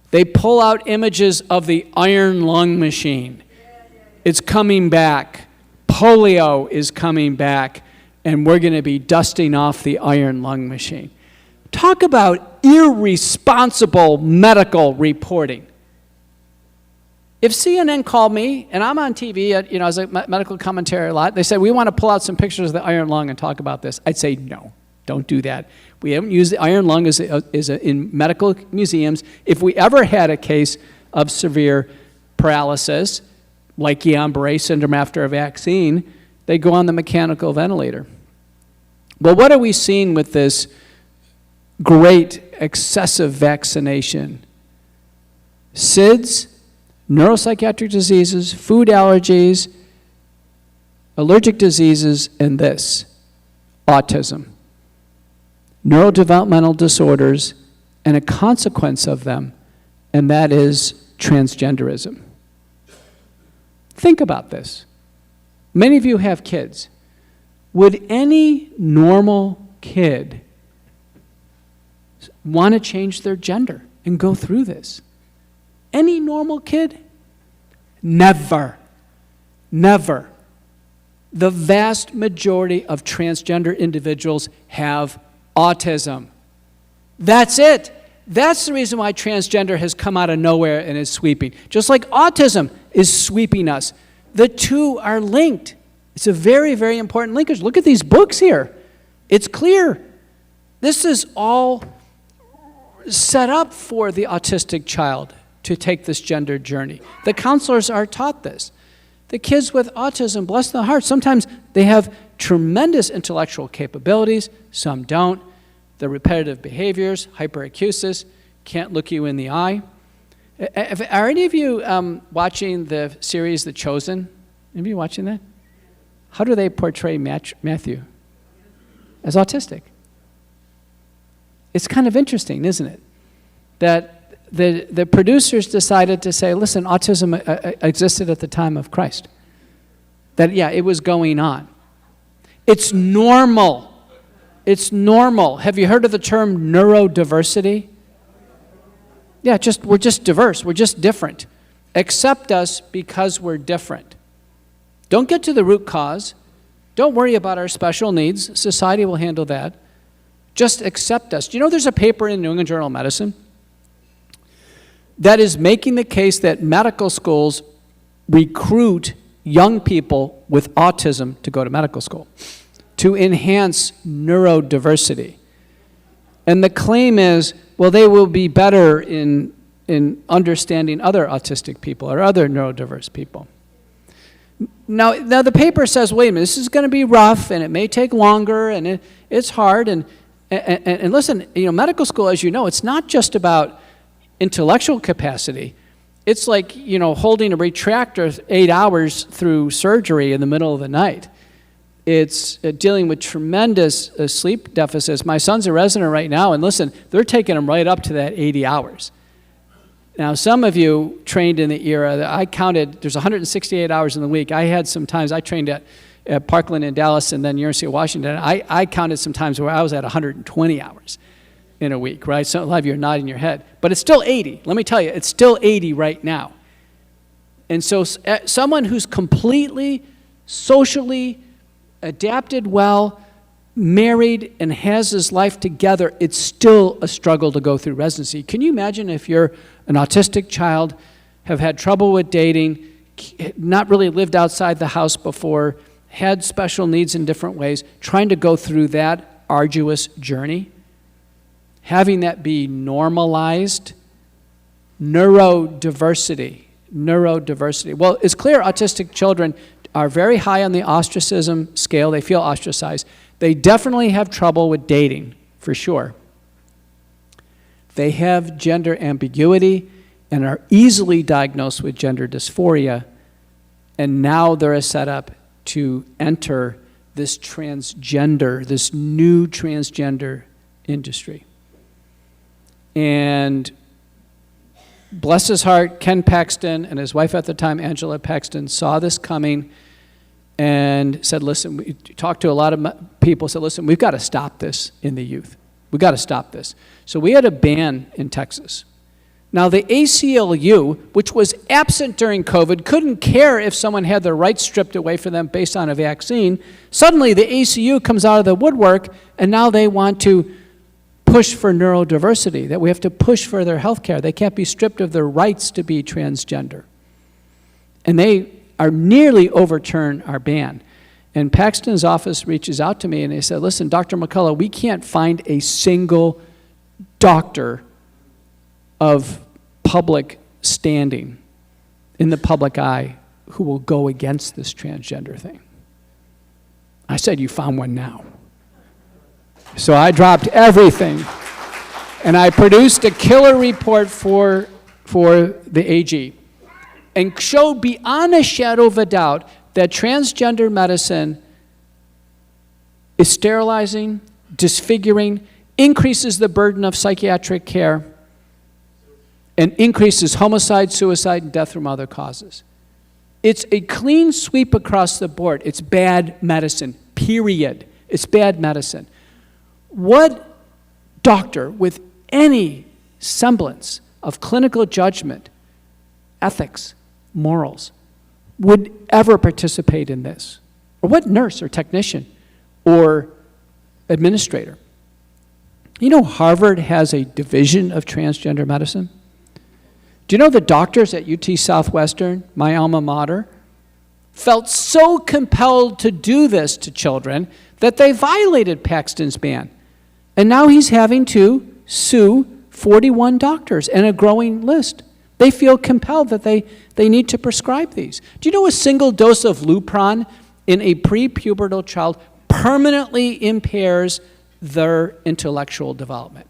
They pull out images of the iron lung machine. It's coming back. Polio is coming back, and we're going to be dusting off the iron lung machine. Talk about irresponsible medical reporting. If CNN called me, and I'm on TV, as a medical commentary a lot, they said, we want to pull out some pictures of the iron lung and talk about this. I'd say, no, don't do that. We haven't used the iron lung in medical museums. If we ever had a case of severe paralysis, like Guillain-Barré syndrome after a vaccine, they go on the mechanical ventilator. Well, what are we seeing with this great excessive vaccination? SIDS, neuropsychiatric diseases, food allergies, allergic diseases, and this, autism. Neurodevelopmental disorders, and a consequence of them, and that is transgenderism. Think about this. Many of you have kids. Would any normal kid want to change their gender and go through this? Any normal kid? Never. Never. The vast majority of transgender individuals have autism. That's it. That's the reason why transgender has come out of nowhere and is sweeping. Just like autism is sweeping us. The two are linked. It's a very, very important linkage. Look at these books here. It's clear. This is all set up for the autistic child to take this gender journey. The counselors are taught this. The kids with autism, bless their hearts, sometimes they have tremendous intellectual capabilities, some don't. The repetitive behaviors, hyperacusis, can't look you in the eye. Are any of you watching the series The Chosen? Any of you watching that? How do they portray Matthew? As autistic. It's kind of interesting, isn't it? That the producers decided to say, listen, autism existed at the time of Christ. That, yeah, it was going on. It's normal. It's normal. Have you heard of the term neurodiversity? Yeah, we're just diverse. We're just different. Accept us because we're different. Don't get to the root cause. Don't worry about our special needs. Society will handle that. Just accept us. Do you know there's a paper in New England Journal of Medicine that is making the case that medical schools recruit young people with autism to go to medical school to enhance neurodiversity. And the claim is, well, they will be better in in understanding other autistic people or other neurodiverse people. Now the paper says, wait a minute, this is going to be rough, and it may take longer, and it's hard, and listen, medical school, as you know, it's not just about intellectual capacity. It's like, holding a retractor 8 hours through surgery in the middle of the night. It's dealing with tremendous sleep deficits. My son's a resident right now, and listen, they're taking him right up to that 80 hours. Now, some of you trained in the era that I counted, there's 168 hours in the week. I had some times, I trained at Parkland in Dallas and then University of Washington. I counted some times where I was at 120 hours in a week, right? So a lot of you are nodding your head. But it's still 80. Let me tell you, it's still 80 right now. And so someone who's completely socially adapted well, married, and has his life together, it's still a struggle to go through residency. Can you imagine if you're an autistic child, have had trouble with dating, not really lived outside the house before, had special needs in different ways, trying to go through that arduous journey? Having that be normalized. Neurodiversity. Well, it's clear autistic children are very high on the ostracism scale. They feel ostracized. They definitely have trouble with dating, for sure. They have gender ambiguity and are easily diagnosed with gender dysphoria, and now they're set up to enter this new transgender industry. And bless his heart, Ken Paxton and his wife at the time, Angela Paxton, saw this coming and said, listen, we talked to a lot of people, said, listen, we've got to stop this in the youth. We've got to stop this. So we had a ban in Texas. Now the ACLU, which was absent during COVID, couldn't care if someone had their rights stripped away from them based on a vaccine. Suddenly the ACU comes out of the woodwork, and now they want to push for neurodiversity, that we have to push for their health care. They can't be stripped of their rights to be transgender. And they are nearly overturn our ban. And Paxton's office reaches out to me and they said, listen, Dr. McCullough, we can't find a single doctor of public standing in the public eye who will go against this transgender thing. I said, you found one now. So I dropped everything and I produced a killer report for the AG and showed beyond a shadow of a doubt that transgender medicine is sterilizing, disfiguring, increases the burden of psychiatric care, and increases homicide, suicide, and death from other causes. It's a clean sweep across the board. It's bad medicine, period. It's bad medicine. What doctor with any semblance of clinical judgment, ethics, morals, would ever participate in this? Or what nurse or technician or administrator? You know Harvard has a division of transgender medicine? Do you know the doctors at UT Southwestern, my alma mater, felt so compelled to do this to children that they violated Paxton's ban? And now he's having to sue 41 doctors and a growing list. They feel compelled that they need to prescribe these. Do you know a single dose of Lupron in a prepubertal child permanently impairs their intellectual development?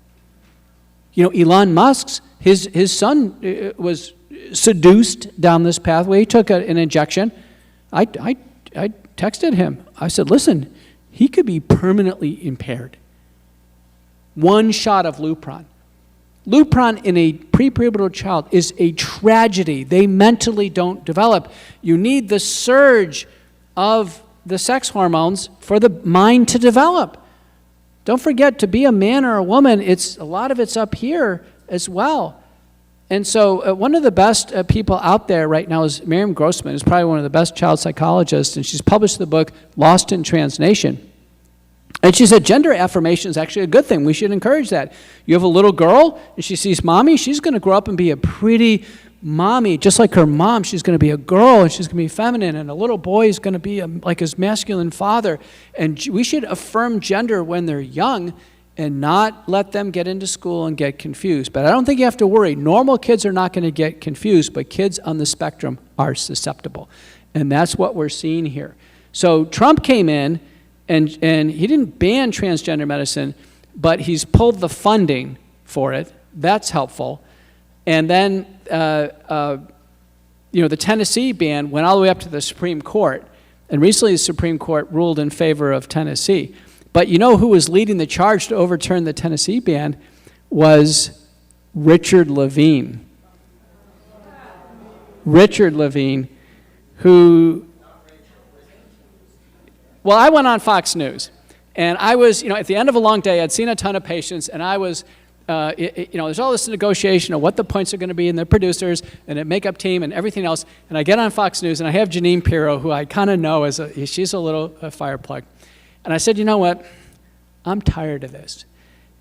You know, Elon Musk's, his son was seduced down this pathway. He took an injection. I texted him. I said, listen, he could be permanently impaired. One shot of Lupron. Lupron in a prepubertal child is a tragedy. They mentally don't develop. You need the surge of the sex hormones for the mind to develop. Don't forget, to be a man or a woman, a lot of it's up here as well. And so one of the best people out there right now is Miriam Grossman, who's probably one of the best child psychologists, and she's published the book Lost in Transnation. And she said gender affirmation is actually a good thing. We should encourage that. You have a little girl, and she sees mommy, she's going to grow up and be a pretty mommy. Just like her mom, she's going to be a girl, and she's going to be feminine, and a little boy is going to be like his masculine father. And we should affirm gender when they're young, and not let them get into school and get confused. But I don't think you have to worry. Normal kids are not going to get confused, but kids on the spectrum are susceptible. And that's what we're seeing here. So Trump came in, and he didn't ban transgender medicine, but he's pulled the funding for it. That's helpful. And then, the Tennessee ban went all the way up to the Supreme Court. And recently the Supreme Court ruled in favor of Tennessee. But you know who was leading the charge to overturn the Tennessee ban was Richard Levine. Richard Levine, who, well, I went on Fox News. And I was, at the end of a long day, I'd seen a ton of patients, and I was, there's all this negotiation of what the points are going to be, and the producers, and the makeup team, and everything else. And I get on Fox News, and I have Janine Pirro, who I kind of know she's a little fire plug. And I said, you know what? I'm tired of this.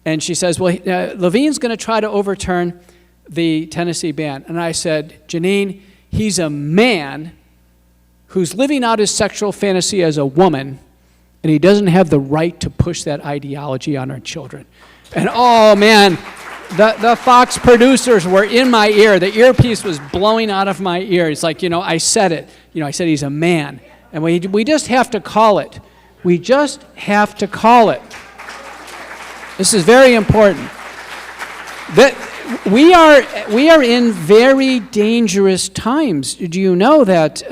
And she says, well, Levine's going to try to overturn the Tennessee ban. And I said, Janine, he's a man who's living out his sexual fantasy as a woman, and he doesn't have the right to push that ideology on our children. And oh man, the Fox producers were in my ear. The earpiece was blowing out of my ear. It's like, I said it. I said he's a man. And we just have to call it. We just have to call it. This is very important. We are in very dangerous times. Do you know that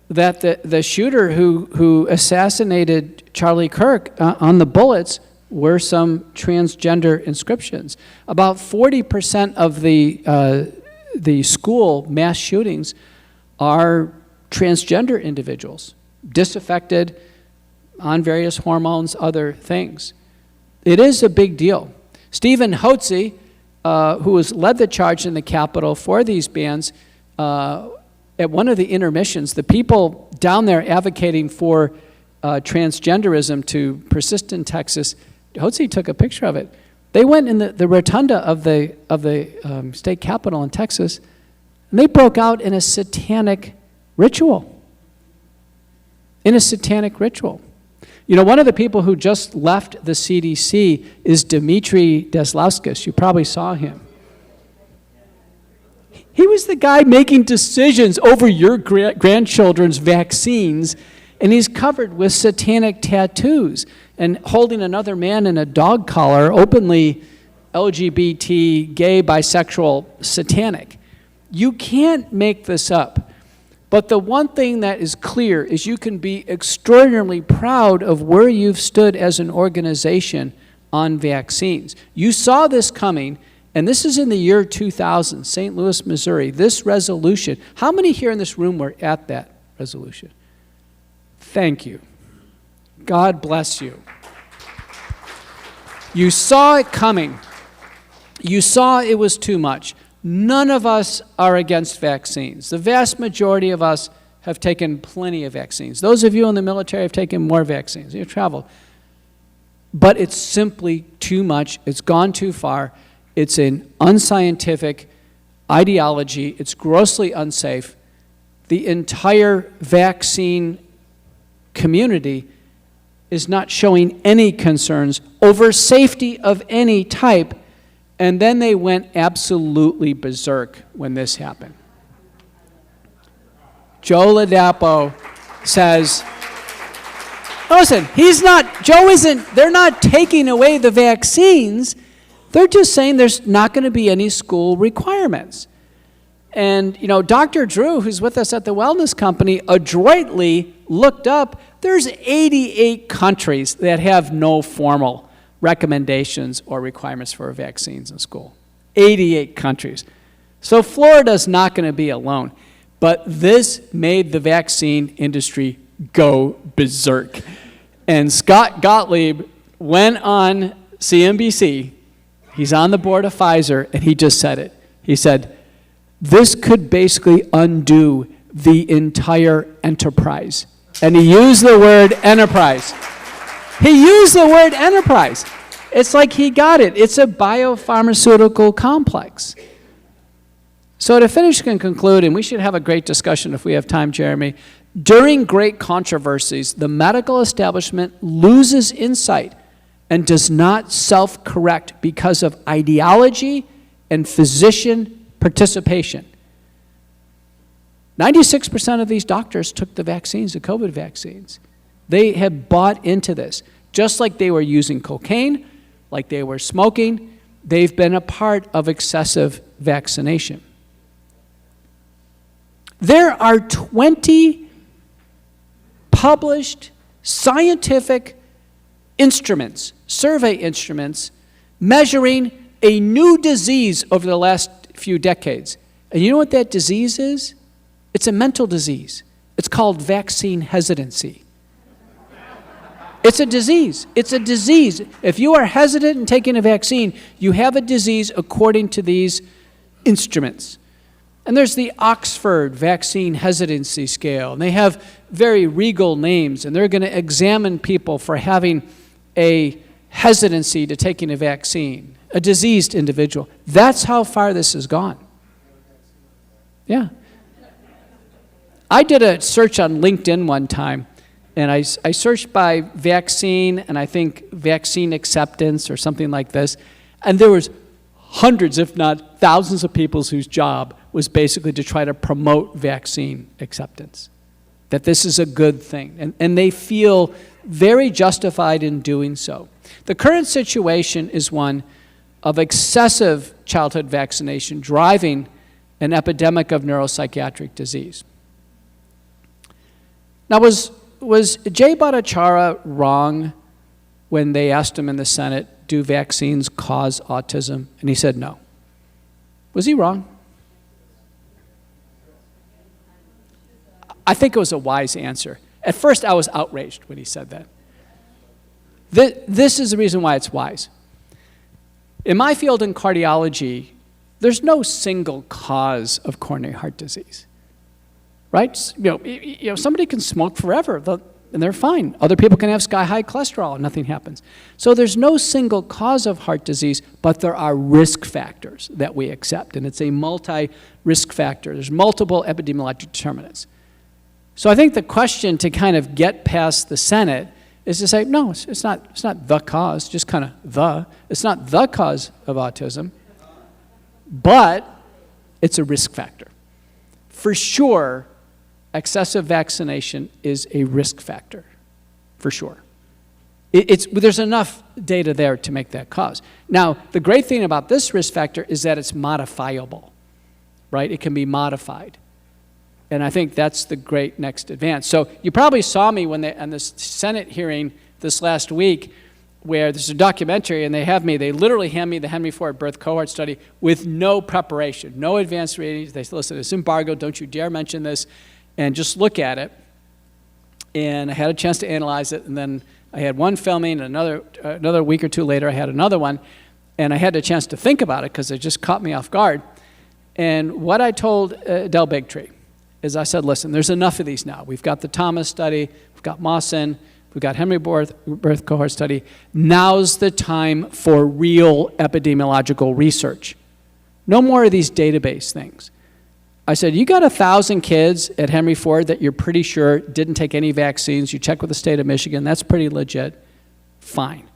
the shooter who assassinated Charlie Kirk on the bullets were some transgender inscriptions? About 40% of the school mass shootings are transgender individuals, disaffected, on various hormones, other things. It is a big deal. Stephen Hotze, who has led the charge in the Capitol for these bans, at one of the intermissions, the people down there advocating for transgenderism to persist in Texas, Hotze took a picture of it. They went in the rotunda of the state capitol in Texas, and they broke out in a satanic ritual. One of the people who just left the CDC is Dmitry Deslauskas. You probably saw him. He was the guy making decisions over your grandchildren's vaccines, and he's covered with satanic tattoos and holding another man in a dog collar, openly LGBT, gay, bisexual, satanic. You can't make this up. But the one thing that is clear is you can be extraordinarily proud of where you've stood as an organization on vaccines. You saw this coming, and this is in the year 2000, St. Louis, Missouri. This resolution, how many here in this room were at that resolution? Thank you. God bless you. You saw it coming. You saw it was too much. None of us are against vaccines. The vast majority of us have taken plenty of vaccines. Those of you in the military have taken more vaccines. You've traveled. But it's simply too much. It's gone too far. It's an unscientific ideology. It's grossly unsafe. The entire vaccine community is not showing any concerns over safety of any type. And then they went absolutely berserk when this happened. Joe Ladapo says, listen, they're not taking away the vaccines. They're just saying there's not going to be any school requirements. And, Dr. Drew, who's with us at the Wellness Company, adroitly looked up, there's 88 countries that have no formal recommendations or requirements for vaccines in school. 88 countries. So Florida's not going to be alone. But this made the vaccine industry go berserk. And Scott Gottlieb went on CNBC. He's on the board of Pfizer, and he just said it. He said, this could basically undo the entire enterprise. And he used the word enterprise. It's like he got it. It's a biopharmaceutical complex. So to finish and conclude, and we should have a great discussion if we have time, Jeremy, during great controversies, the medical establishment loses insight and does not self-correct because of ideology and physician participation. 96% of these doctors took the vaccines, the COVID vaccines. They have bought into this. Just like they were using cocaine, like they were smoking, they've been a part of excessive vaccination. There are 20 published scientific instruments, survey instruments, measuring a new disease over the last few decades. And you know what that disease is? It's a mental disease. It's called vaccine hesitancy. It's a disease. It's a disease. If you are hesitant in taking a vaccine, you have a disease according to these instruments. And there's the Oxford Vaccine Hesitancy Scale. And they have very regal names, and they're going to examine people for having a hesitancy to taking a vaccine, a diseased individual. That's how far this has gone. Yeah. I did a search on LinkedIn one time, and I searched by vaccine, and I think vaccine acceptance or something like this, and there was hundreds, if not thousands of people whose job was basically to try to promote vaccine acceptance, that this is a good thing, and they feel very justified in doing so. The current situation is one of excessive childhood vaccination driving an epidemic of neuropsychiatric disease. Now, was Jay Bhattacharya wrong when they asked him in the Senate, do vaccines cause autism? And he said no. Was he wrong? I think it was a wise answer. At first, I was outraged when he said that. This is the reason why it's wise. In my field in cardiology, there's no single cause of coronary heart disease. Right? You know, somebody can smoke forever, and they're fine. Other people can have sky-high cholesterol, and nothing happens. So there's no single cause of heart disease, but there are risk factors that we accept, and it's a multi-risk factor. There's multiple epidemiologic determinants. So I think the question to kind of get past the Senate is to say, no, it's not the cause, just kind of it's not the cause of autism, but it's a risk factor. For sure, excessive vaccination is a risk factor, for sure. There's enough data there to make that cause. Now, the great thing about this risk factor is that it's modifiable, right? It can be modified. And I think that's the great next advance. So you probably saw me on this Senate hearing this last week where there's a documentary and they literally hand me the Henry Ford birth cohort study with no preparation, no advanced readings. They said, listen, it's embargoed, don't you dare mention this, and just look at it. And I had a chance to analyze it, and then I had one filming, and another week or two later I had another one, and I had a chance to think about it because it just caught me off guard. And what I told Del Bigtree is I said, listen, there's enough of these now. We've got the Thomas study, we've got Mawson, we've got Henry birth cohort study. Now's the time for real epidemiological research. No more of these database things. I said, you got 1,000 kids at Henry Ford that you're pretty sure didn't take any vaccines. You check with the state of Michigan. That's pretty legit. Fine.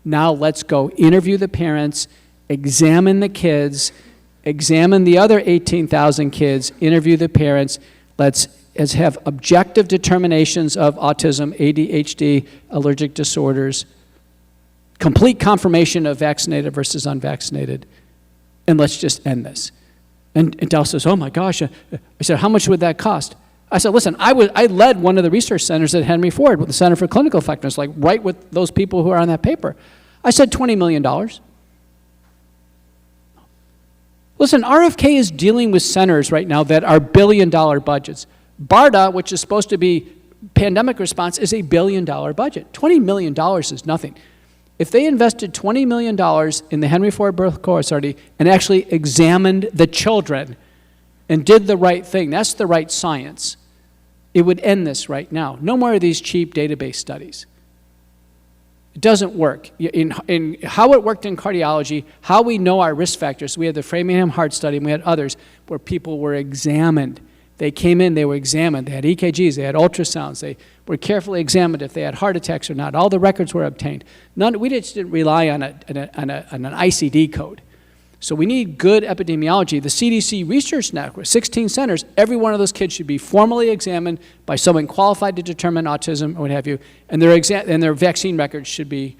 Now let's go interview the parents, examine the kids, examine the other 18,000 kids, interview the parents. Let's have objective determinations of autism, ADHD, allergic disorders, complete confirmation of vaccinated versus unvaccinated, and let's just end this. And Del says, oh my gosh. I said, how much would that cost? I said, listen, I led one of the research centers at Henry Ford with the Center for Clinical Effectiveness, like right with those people who are on that paper. I said $20 million. Listen, RFK is dealing with centers right now that are billion-dollar budgets. BARDA, which is supposed to be pandemic response, is $1 billion budget. $20 million is nothing. If they invested $20 million in the Henry Ford birth cohort study and actually examined the children and did the right thing, that's the right science, it would end this right now. No more of these cheap database studies. It doesn't work. In how it worked in cardiology, how we know our risk factors, we had the Framingham Heart Study and we had others where people were examined. They came in, they were examined, they had EKGs, they had ultrasounds, they were carefully examined if they had heart attacks or not. All the records were obtained. We just didn't rely on an ICD code. So we need good epidemiology. The CDC research network, 16 centers, every one of those kids should be formally examined by someone qualified to determine autism or what have you, and their vaccine records should be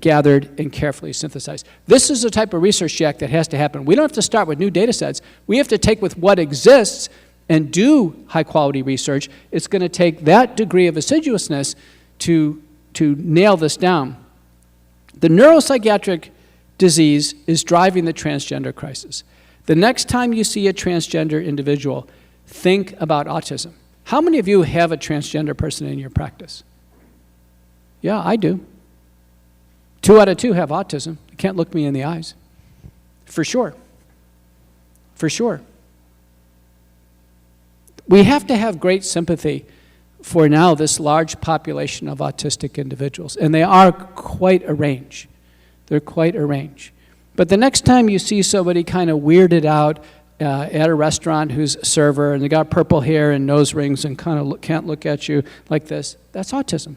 gathered and carefully synthesized. This is the type of research, Jack, that has to happen. We don't have to start with new data sets. We have to take with what exists and do high-quality research. It's going to take that degree of assiduousness to nail this down. The neuropsychiatric disease is driving the transgender crisis. The next time you see a transgender individual, think about autism. How many of you have a transgender person in your practice? Yeah, I do. 2 out of 2 have autism. You can't look me in the eyes. For sure. For sure. We have to have great sympathy for now this large population of autistic individuals, and they are quite a range. They're quite a range. But the next time you see somebody kind of weirded out at a restaurant who's a server and they got purple hair and nose rings and kind of can't look at you like this, that's autism.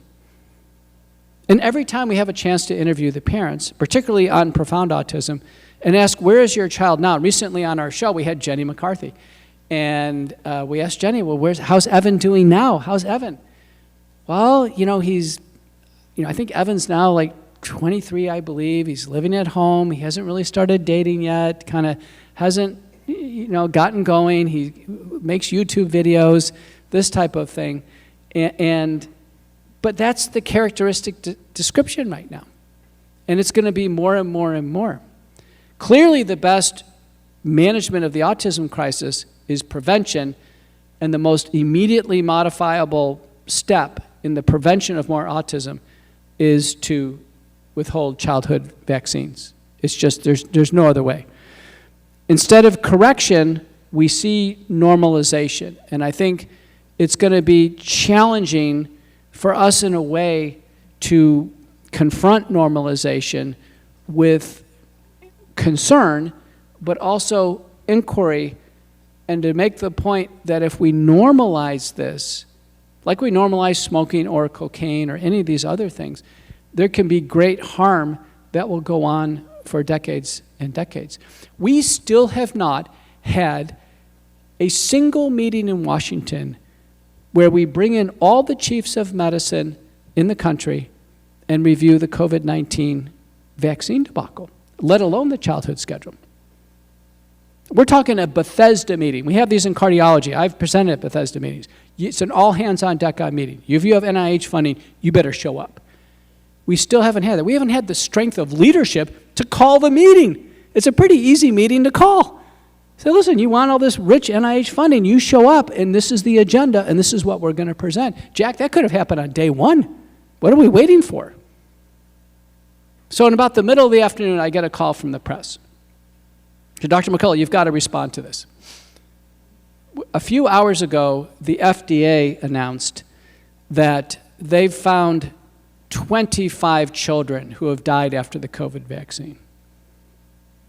And every time we have a chance to interview the parents, particularly on profound autism, and ask, where is your child now? Recently on our show, we had Jenny McCarthy. And we asked Jenny, well, how's Evan doing now? How's Evan? Well, I think Evan's now like 23, I believe. He's living at home. He hasn't really started dating yet, kind of hasn't, gotten going. He makes YouTube videos, this type of thing. But that's the characteristic description right now. And it's going to be more and more and more. Clearly, the best management of the autism crisis is prevention, and the most immediately modifiable step in the prevention of more autism is to withhold childhood vaccines. It's just, there's no other way. Instead of correction, we see normalization, and I think it's going to be challenging for us in a way to confront normalization with concern, but also inquiry, and to make the point that if we normalize this, like we normalize smoking or cocaine or any of these other things, there can be great harm that will go on for decades and decades. We still have not had a single meeting in Washington where we bring in all the chiefs of medicine in the country and review the COVID-19 vaccine debacle, let alone the childhood schedule. We're talking a Bethesda meeting. We have these in cardiology. I've presented at Bethesda meetings. It's an all-hands-on-deck meeting. If you have NIH funding, you better show up. We still haven't had that. We haven't had the strength of leadership to call the meeting. It's a pretty easy meeting to call. Say, listen, you want all this rich NIH funding, you show up, and this is the agenda, and this is what we're going to present. Jack, that could have happened on day one. What are we waiting for? So in about the middle of the afternoon, I get a call from the press. Dr. McCullough, you've got to respond to this. A few hours ago, the FDA announced that they've found 25 children who have died after the COVID vaccine.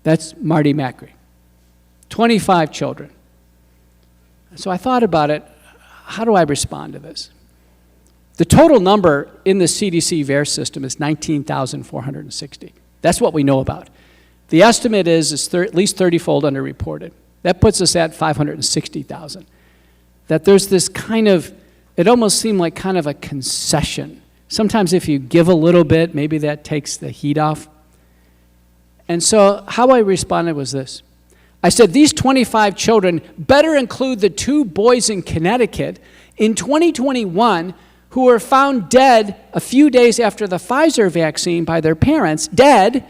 That's Marty Macri. 25 children. So I thought about it. How do I respond to this? The total number in the CDC VAERS system is 19,460. That's what we know about. The estimate is at least 30-fold underreported. That puts us at 560,000. That there's this kind of, it almost seemed like kind of a concession. Sometimes if you give a little bit, maybe that takes the heat off. And so how I responded was this. I said, these 25 children better include the 2 boys in Connecticut in 2021 who were found dead a few days after the Pfizer vaccine by their parents, dead,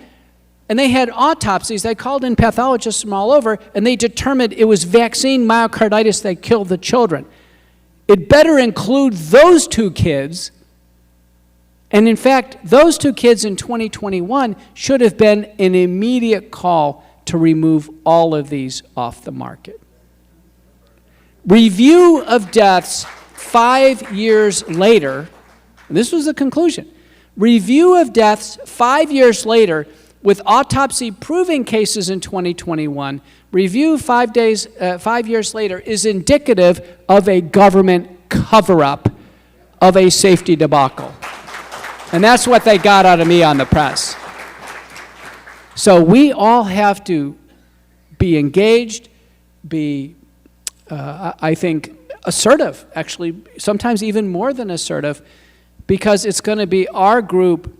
and they had autopsies. They called in pathologists from all over, and they determined it was vaccine myocarditis that killed the children. It better include those 2 kids. And in fact, those 2 kids in 2021 should have been an immediate call to remove all of these off the market. Review of deaths 5 years later, and this was the conclusion. Review of deaths 5 years later with autopsy proving cases in 2021, review 5 years later is indicative of a government cover-up of a safety debacle. And that's what they got out of me on the press. So we all have to be engaged, be, I think, assertive, actually, sometimes even more than assertive, because it's going to be our group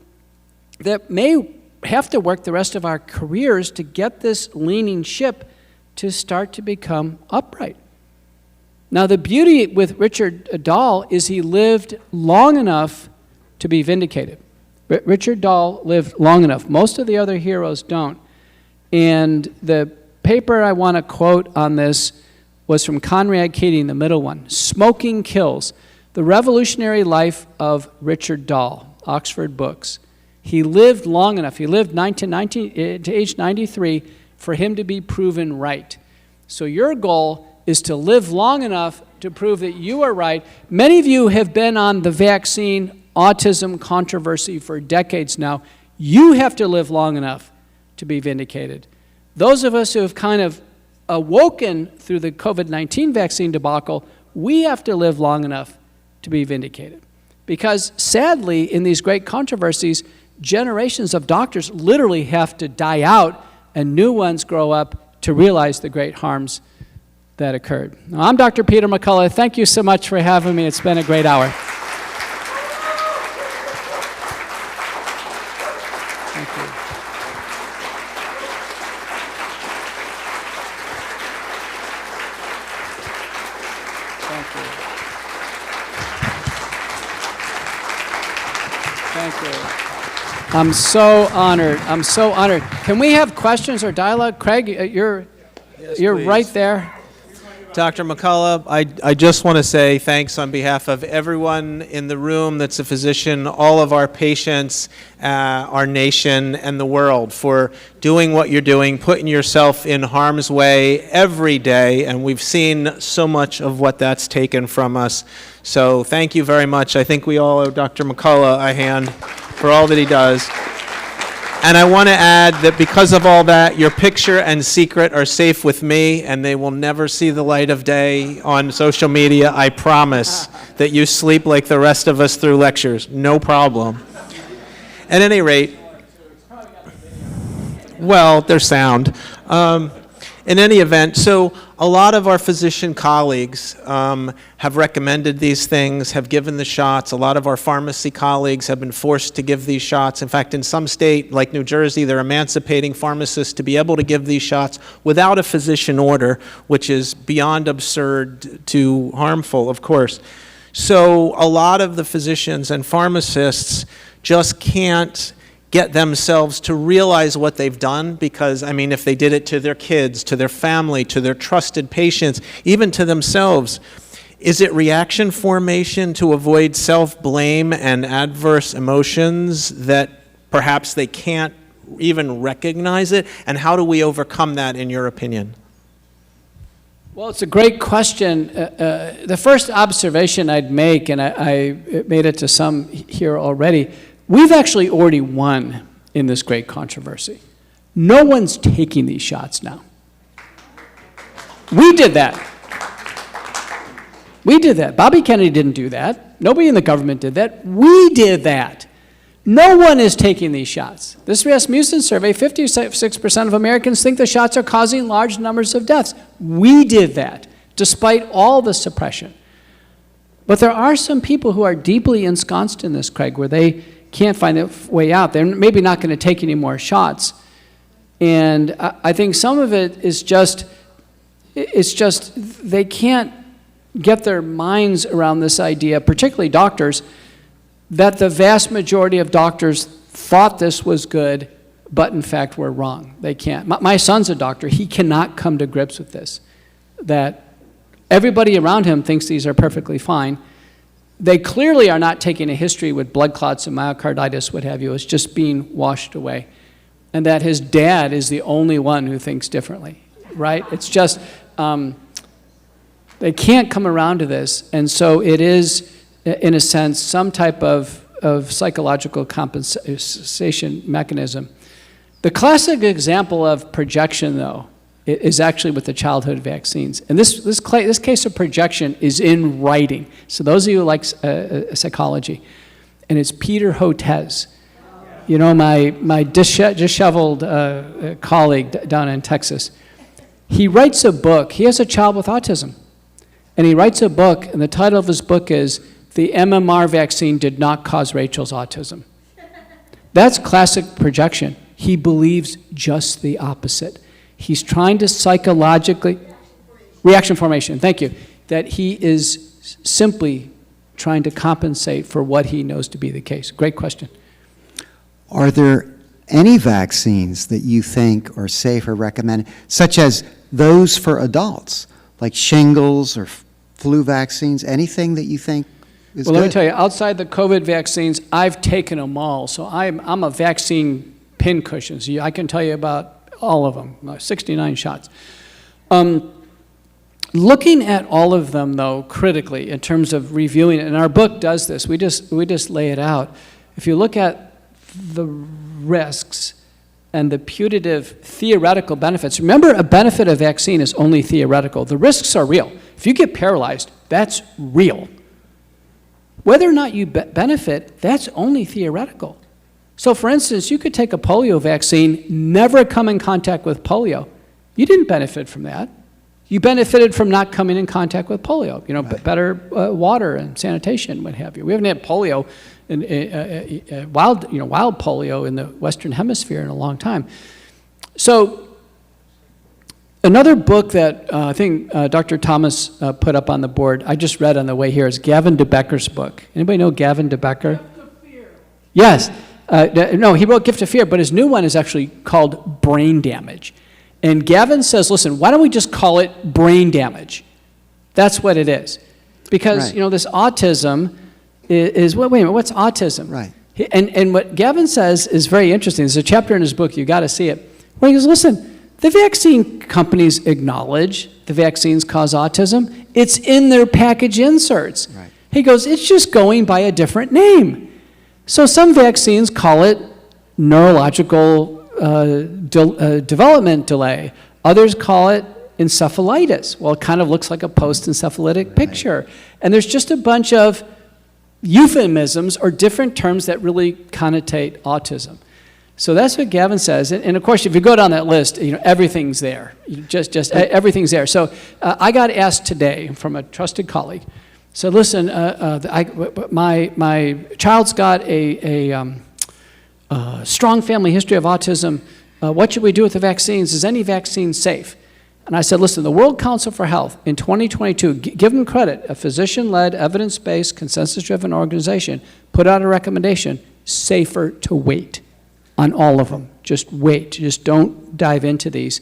that may have to work the rest of our careers to get this leaning ship to start to become upright. Now, the beauty with Richard Dahl is he lived long enough to be vindicated. Richard Dahl lived long enough. Most of the other heroes don't. And the paper I want to quote on this was from Conrad Keating, the middle one. Smoking Kills, The Revolutionary Life of Richard Dahl, Oxford Books. He lived long enough. He lived to age 93 for him to be proven right. So your goal is to live long enough to prove that you are right. Many of you have been on the vaccine autism controversy for decades now. You have to live long enough to be vindicated. Those of us who have kind of awoken through the COVID-19 vaccine debacle, we have to live long enough to be vindicated. Because sadly, in these great controversies, generations of doctors literally have to die out and new ones grow up to realize the great harms that occurred. Now, I'm Dr. Peter McCullough. Thank you so much for having me. It's been a great hour. Thank you. Thank you. Thank you. I'm so honored. I'm so honored. Can we have questions or dialogue? Craig, you're right there. Dr. McCullough, I just want to say thanks on behalf of everyone in the room that's a physician, all of our patients, our nation, and the world for doing what you're doing, putting yourself in harm's way every day, and we've seen so much of what that's taken from us. So thank you very much. I think we all owe Dr. McCullough a hand for all that he does. And I want to add that because of all that, your picture and secret are safe with me, and they will never see the light of day on social media. I promise that you sleep like the rest of us through lectures. No problem. At any rate, well, they're sound. In any event, so a lot of our physician colleagues have recommended these things, have given the shots. A lot of our pharmacy colleagues have been forced to give these shots. In fact, in some state, like New Jersey, they're emancipating pharmacists to be able to give these shots without a physician order, which is beyond absurd to harmful, of course. So a lot of the physicians and pharmacists just can't get themselves to realize what they've done because, I mean, if they did it to their kids, to their family, to their trusted patients, even to themselves, is it reaction formation to avoid self-blame and adverse emotions that perhaps they can't even recognize it? And how do we overcome that, in your opinion? Well, it's a great question. The first observation I'd make, and I made it to some here already, we've actually already won in this great controversy. No one's taking these shots now. We did that. We did that. Bobby Kennedy didn't do that. Nobody in the government did that. We did that. No one is taking these shots. This Rasmussen survey, 56% of Americans think the shots are causing large numbers of deaths. We did that, despite all the suppression. But there are some people who are deeply ensconced in this, Craig, where they can't find a way out. They're maybe not going to take any more shots. And I think some of it is just, they can't get their minds around this idea, particularly doctors, that the vast majority of doctors thought this was good, but in fact were wrong. They can't. My son's a doctor. He cannot come to grips with this, that everybody around him thinks these are perfectly fine. They clearly are not taking a history with blood clots and myocarditis, what have you. It's just being washed away. And that his dad is the only one who thinks differently, right? It's just, they can't come around to this. And so it is, in a sense, some type of psychological compensation mechanism. The classic example of projection, though, is actually with the childhood vaccines. And this case of projection is in writing. So those of you who like psychology, and it's Peter Hotez. You know, my disheveled colleague down in Texas. He writes a book. He has a child with autism. And he writes a book, and the title of his book is The MMR Vaccine Did Not Cause Rachel's Autism. That's classic projection. He believes just the opposite. He's trying to psychologically, reaction formation, thank you, that he is simply trying to compensate for what he knows to be the case. Great question. Are there any vaccines that you think are safe or recommended, such as those for adults, like shingles or flu vaccines, anything that you think is good? Well, let me tell you, outside the COVID vaccines, I've taken them all. So I'm a vaccine pincushion. So I can tell you about all of them, 69 shots. Looking at all of them, though, critically, in terms of reviewing it, and our book does this, we just lay it out. If you look at the risks and the putative theoretical benefits, remember, a benefit of vaccine is only theoretical. The risks are real. If you get paralyzed, that's real. Whether or not you benefit, that's only theoretical. So, for instance, you could take a polio vaccine, never come in contact with polio. You didn't benefit from that. You benefited from not coming in contact with polio. You know, right. Better water and sanitation, what have you. We haven't had polio, wild polio in the Western Hemisphere in a long time. So, another book that I think Dr. Thomas put up on the board, I just read on the way here, is Gavin de Becker's book. Anybody know Gavin de Becker? Gift of Fear. Yes. No, he wrote Gift of Fear, but his new one is actually called Brain Damage. And Gavin says, listen, why don't we just call it brain damage? That's what it is. Because, right. you know, this autism is wait a minute, what's autism? Right. And what Gavin says is very interesting. There's a chapter in his book, you got to see it, where he goes, listen, the vaccine companies acknowledge the vaccines cause autism. It's in their package inserts. Right. He goes, it's just going by a different name. So some vaccines call it neurological development delay. Others call it encephalitis. Well, it kind of looks like a post-encephalitic picture. And there's just a bunch of euphemisms or different terms that really connotate autism. So that's what Gavin says. And of course, if you go down that list, you know, everything's there. Everything's there. So I got asked today from a trusted colleague. So listen, my child's got a strong family history of autism. What should we do with the vaccines? Is any vaccine safe? And I said, listen, the World Council for Health in 2022, give them credit, a physician-led, evidence-based, consensus-driven organization, put out a recommendation, safer to wait on all of them. Just wait. Just don't dive into these.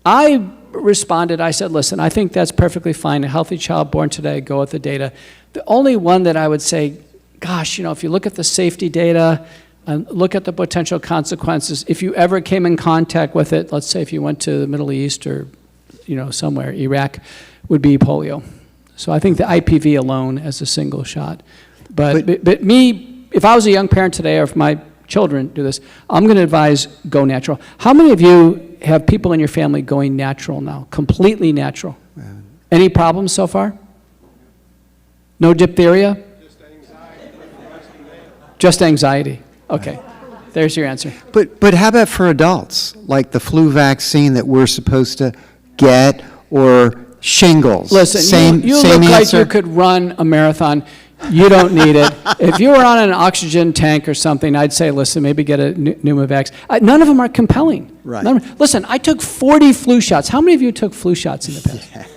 I responded, I said, listen, I think that's perfectly fine. A healthy child born today, go with the data. The only one that I would say, gosh, you know, if you look at the safety data and look at the potential consequences, if you ever came in contact with it, let's say if you went to the Middle East or, you know, somewhere, Iraq, would be polio. So I think the IPV alone as a single shot. But me, if I was a young parent today, or if my children do this, I'm going to advise go natural. How many of you have people in your family going natural now, completely natural? Any problems so far? No diphtheria? Just anxiety. Okay, there's your answer. But how about for adults, like the flu vaccine that we're supposed to get, or shingles? Listen, you look like you could run a marathon. You don't need it. If you were on an oxygen tank or something, I'd say, listen, maybe get a Pneumovax. None of them are compelling. Right. Listen, I took 40 flu shots. How many of you took flu shots in the past?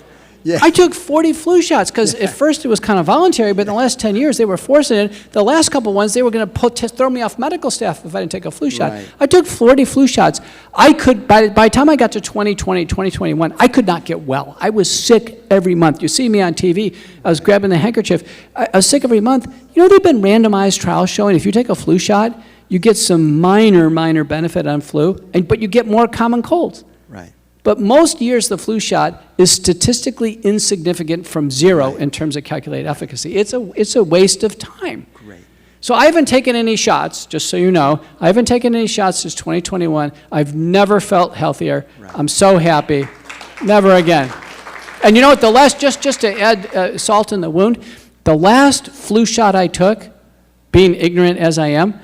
Yeah. I took 40 flu shots because at first it was kind of voluntary, but in the last 10 years they were forcing it. The last couple ones, they were going to throw me off medical staff if I didn't take a flu shot. Right. I took 40 flu shots. I could, by the time I got to 2020, 2021, I could not get well. I was sick every month. You see me on TV, I was grabbing the handkerchief. I was sick every month. You know, they've been randomized trials showing if you take a flu shot, you get some minor benefit on flu, but you get more common colds. Right. But most years, the flu shot is statistically insignificant from zero in terms of calculated efficacy. It's a waste of time. Great. So I haven't taken any shots, just so you know. I haven't taken any shots since 2021. I've never felt healthier. Right. I'm so happy. Never again. And you know what, the last, just to add salt in the wound, the last flu shot I took, being ignorant as I am,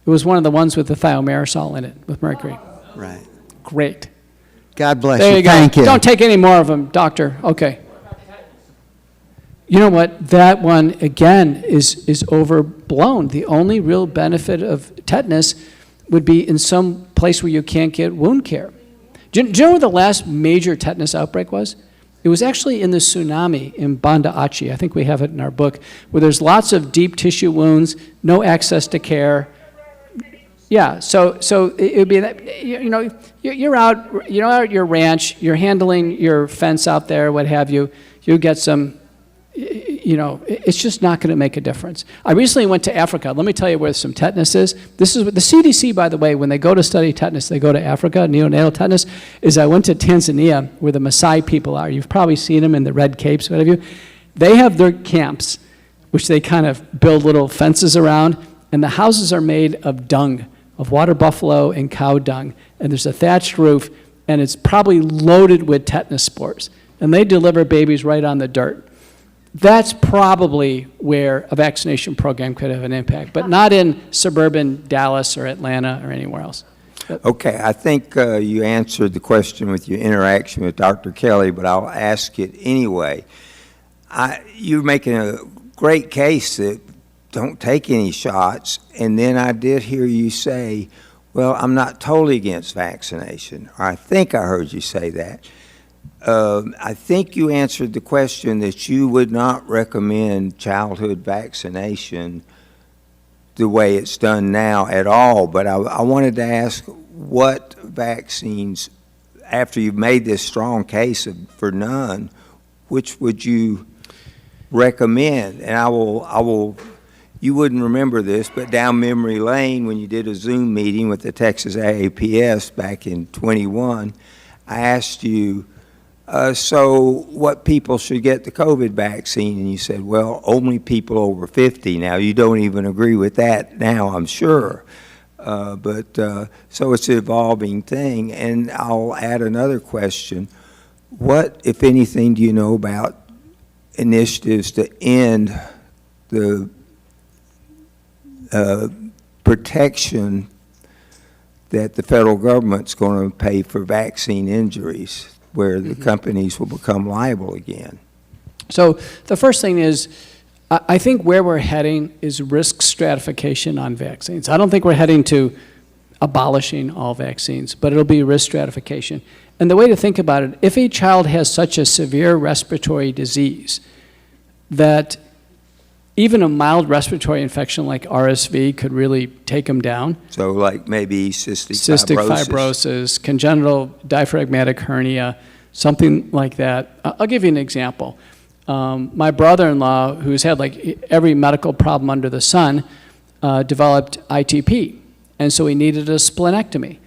it was one of the ones with the thiomersal in it, with mercury. Right. Great. God bless There you. you go. Thank you. Don't take any more of them, doctor. Okay. You know what? That one, again, is overblown. The only real benefit of tetanus would be in some place where you can't get wound care. Do you know where the last major tetanus outbreak was? It was actually in the tsunami in Banda Aceh. I think we have it in our book, where there's lots of deep tissue wounds, no access to care. Yeah, so it would be that, you know, you're out at your ranch, you're handling your fence out there, what have you. You get some, you know, it's just not going to make a difference. I recently went to Africa. Let me tell you where some tetanus is. This is what the CDC, by the way, when they go to study tetanus, they go to Africa, neonatal tetanus, is I went to Tanzania, where the Maasai people are. You've probably seen them in the red capes, what have you. They have their camps, which they kind of build little fences around, and the houses are made of dung, of water buffalo and cow dung, and there's a thatched roof, and it's probably loaded with tetanus spores, and they deliver babies right on the dirt. That's probably where a vaccination program could have an impact, but not in suburban Dallas or Atlanta or anywhere else. Okay, I think you answered the question with your interaction with Dr. Kelly, but I'll ask it anyway. You're making a great case that don't take any shots, and then I did hear you say, well, I'm not totally against vaccination, or I think I heard you say that. I think you answered the question that you would not recommend childhood vaccination the way it's done now at all, but I wanted to ask what vaccines, after you've made this strong case for none, which would you recommend? And I will. You wouldn't remember this, but down memory lane, when you did a Zoom meeting with the Texas AAPS back in 21, I asked you, so what people should get the COVID vaccine? And you said, well, only people over 50. Now, you don't even agree with that now, I'm sure. So it's an evolving thing. And I'll add another question. What, if anything, do you know about initiatives to end the protection that the federal government's going to pay for vaccine injuries, where the companies will become liable again? So the first thing is, I think where we're heading is risk stratification on vaccines. I don't think we're heading to abolishing all vaccines, but it'll be risk stratification. And the way to think about it, if a child has such a severe respiratory disease that even a mild respiratory infection like RSV could really take them down. So like maybe cystic fibrosis, congenital diaphragmatic hernia, something like that. I'll give you an example. My brother-in-law, who's had like every medical problem under the sun, developed ITP, and so he needed a splenectomy.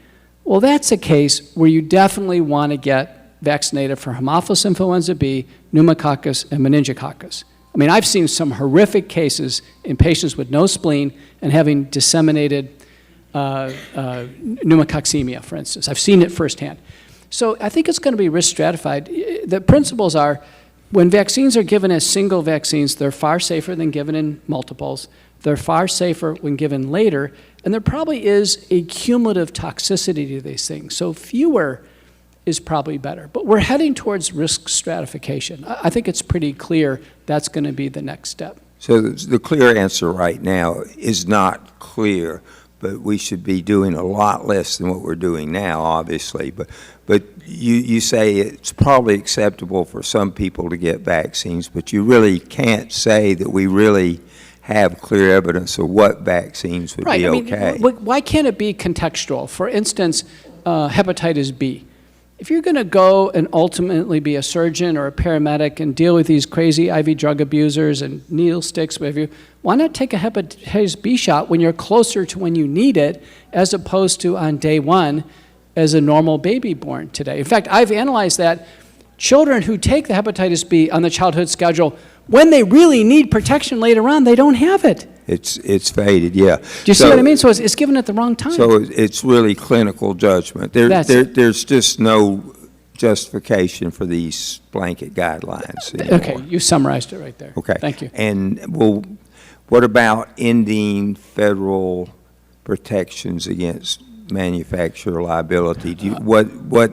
Well, that's a case where you definitely want to get vaccinated for Haemophilus influenza B, pneumococcus, and meningococcus. I mean, I've seen some horrific cases in patients with no spleen and having disseminated pneumococcemia, for instance. I've seen it firsthand. So I think it's going to be risk stratified. The principles are, when vaccines are given as single vaccines, they're far safer than given in multiples. They're far safer when given later, and there probably is a cumulative toxicity to these things. So fewer is probably better. But we're heading towards risk stratification. I think it's pretty clear that's going to be the next step. So the clear answer right now is not clear, but we should be doing a lot less than what we're doing now, obviously. But you say it's probably acceptable for some people to get vaccines, but you really can't say that we really have clear evidence of what vaccines would be okay. Why can't it be contextual? For instance, hepatitis B. If you're going to go and ultimately be a surgeon or a paramedic and deal with these crazy IV drug abusers and needle sticks, whatever, why not take a hepatitis B shot when you're closer to when you need it, as opposed to on day one as a normal baby born today? In fact, I've analyzed that. children who take the hepatitis B on the childhood schedule, when they really need protection later on, they don't have it. It's faded, yeah. Do you see what I mean? So it's given at the wrong time. So it's really clinical judgment. There's just no justification for these blanket guidelines anymore. Okay, you summarized it right there. Okay. Thank you. And, well, what about ending federal protections against manufacturer liability? What,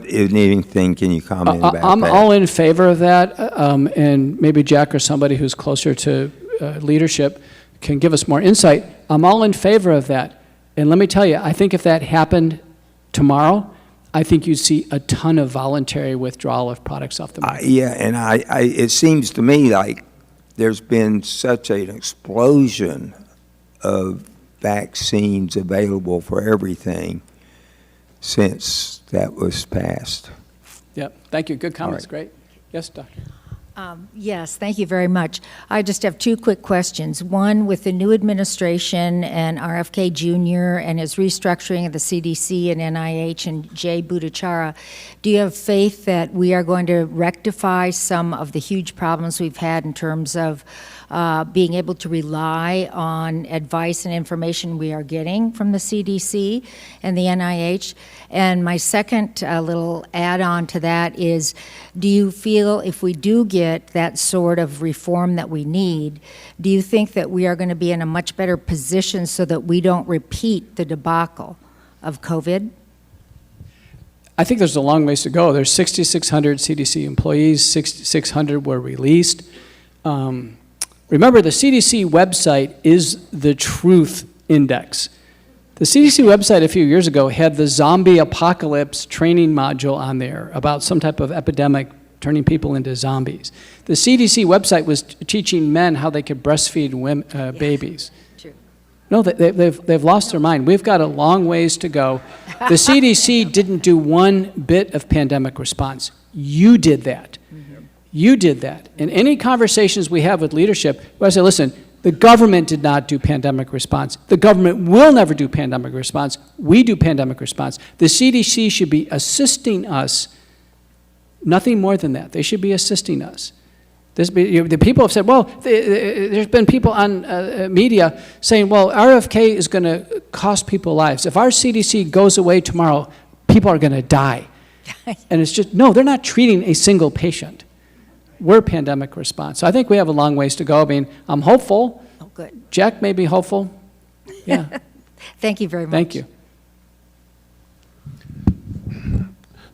if anything, can you comment about that? I'm all in favor of that, and maybe Jack or somebody who's closer to leadership can give us more insight. I'm all in favor of that. And let me tell you, I think if that happened tomorrow, I think you'd see a ton of voluntary withdrawal of products off the market. Yeah, and it seems to me like there's been such an explosion of vaccines available for everything since that was passed. Yep, thank you. Good comments, All great. Yes, Doctor. Yes, thank you very much. I just have two quick questions. One, with the new administration and RFK Jr. and his restructuring of the CDC and NIH and Jay Bhattacharya, do you have faith that we are going to rectify some of the huge problems we've had in terms of being able to rely on advice and information we are getting from the CDC and the NIH? And my second little add-on to that is, do you feel if we do get that sort of reform that we need, do you think that we are going to be in a much better position so that we don't repeat the debacle of COVID? I think there's a long ways to go. There's 6,600 CDC employees, 6,600 were released. Remember, the CDC website is the truth index. The CDC website a few years ago had the zombie apocalypse training module on there about some type of epidemic turning people into zombies. The CDC website was teaching men how they could breastfeed women, babies. True. No, they've lost their mind. We've got a long ways to go. The CDC didn't do one bit of pandemic response. You did that. You did that. In any conversations we have with leadership, I say, listen, the government did not do pandemic response. The government will never do pandemic response. We do pandemic response. The CDC should be assisting us, nothing more than that. They should be assisting us. The people have said, well, there's been people on media saying, well, RFK is going to cost people lives. If our CDC goes away tomorrow, people are going to die. And it's just, no, they're not treating a single patient. We're pandemic response. So I think we have a long ways to go. I mean, I'm hopeful. Oh, good. Jack may be hopeful. Yeah. Thank you very much. Thank you.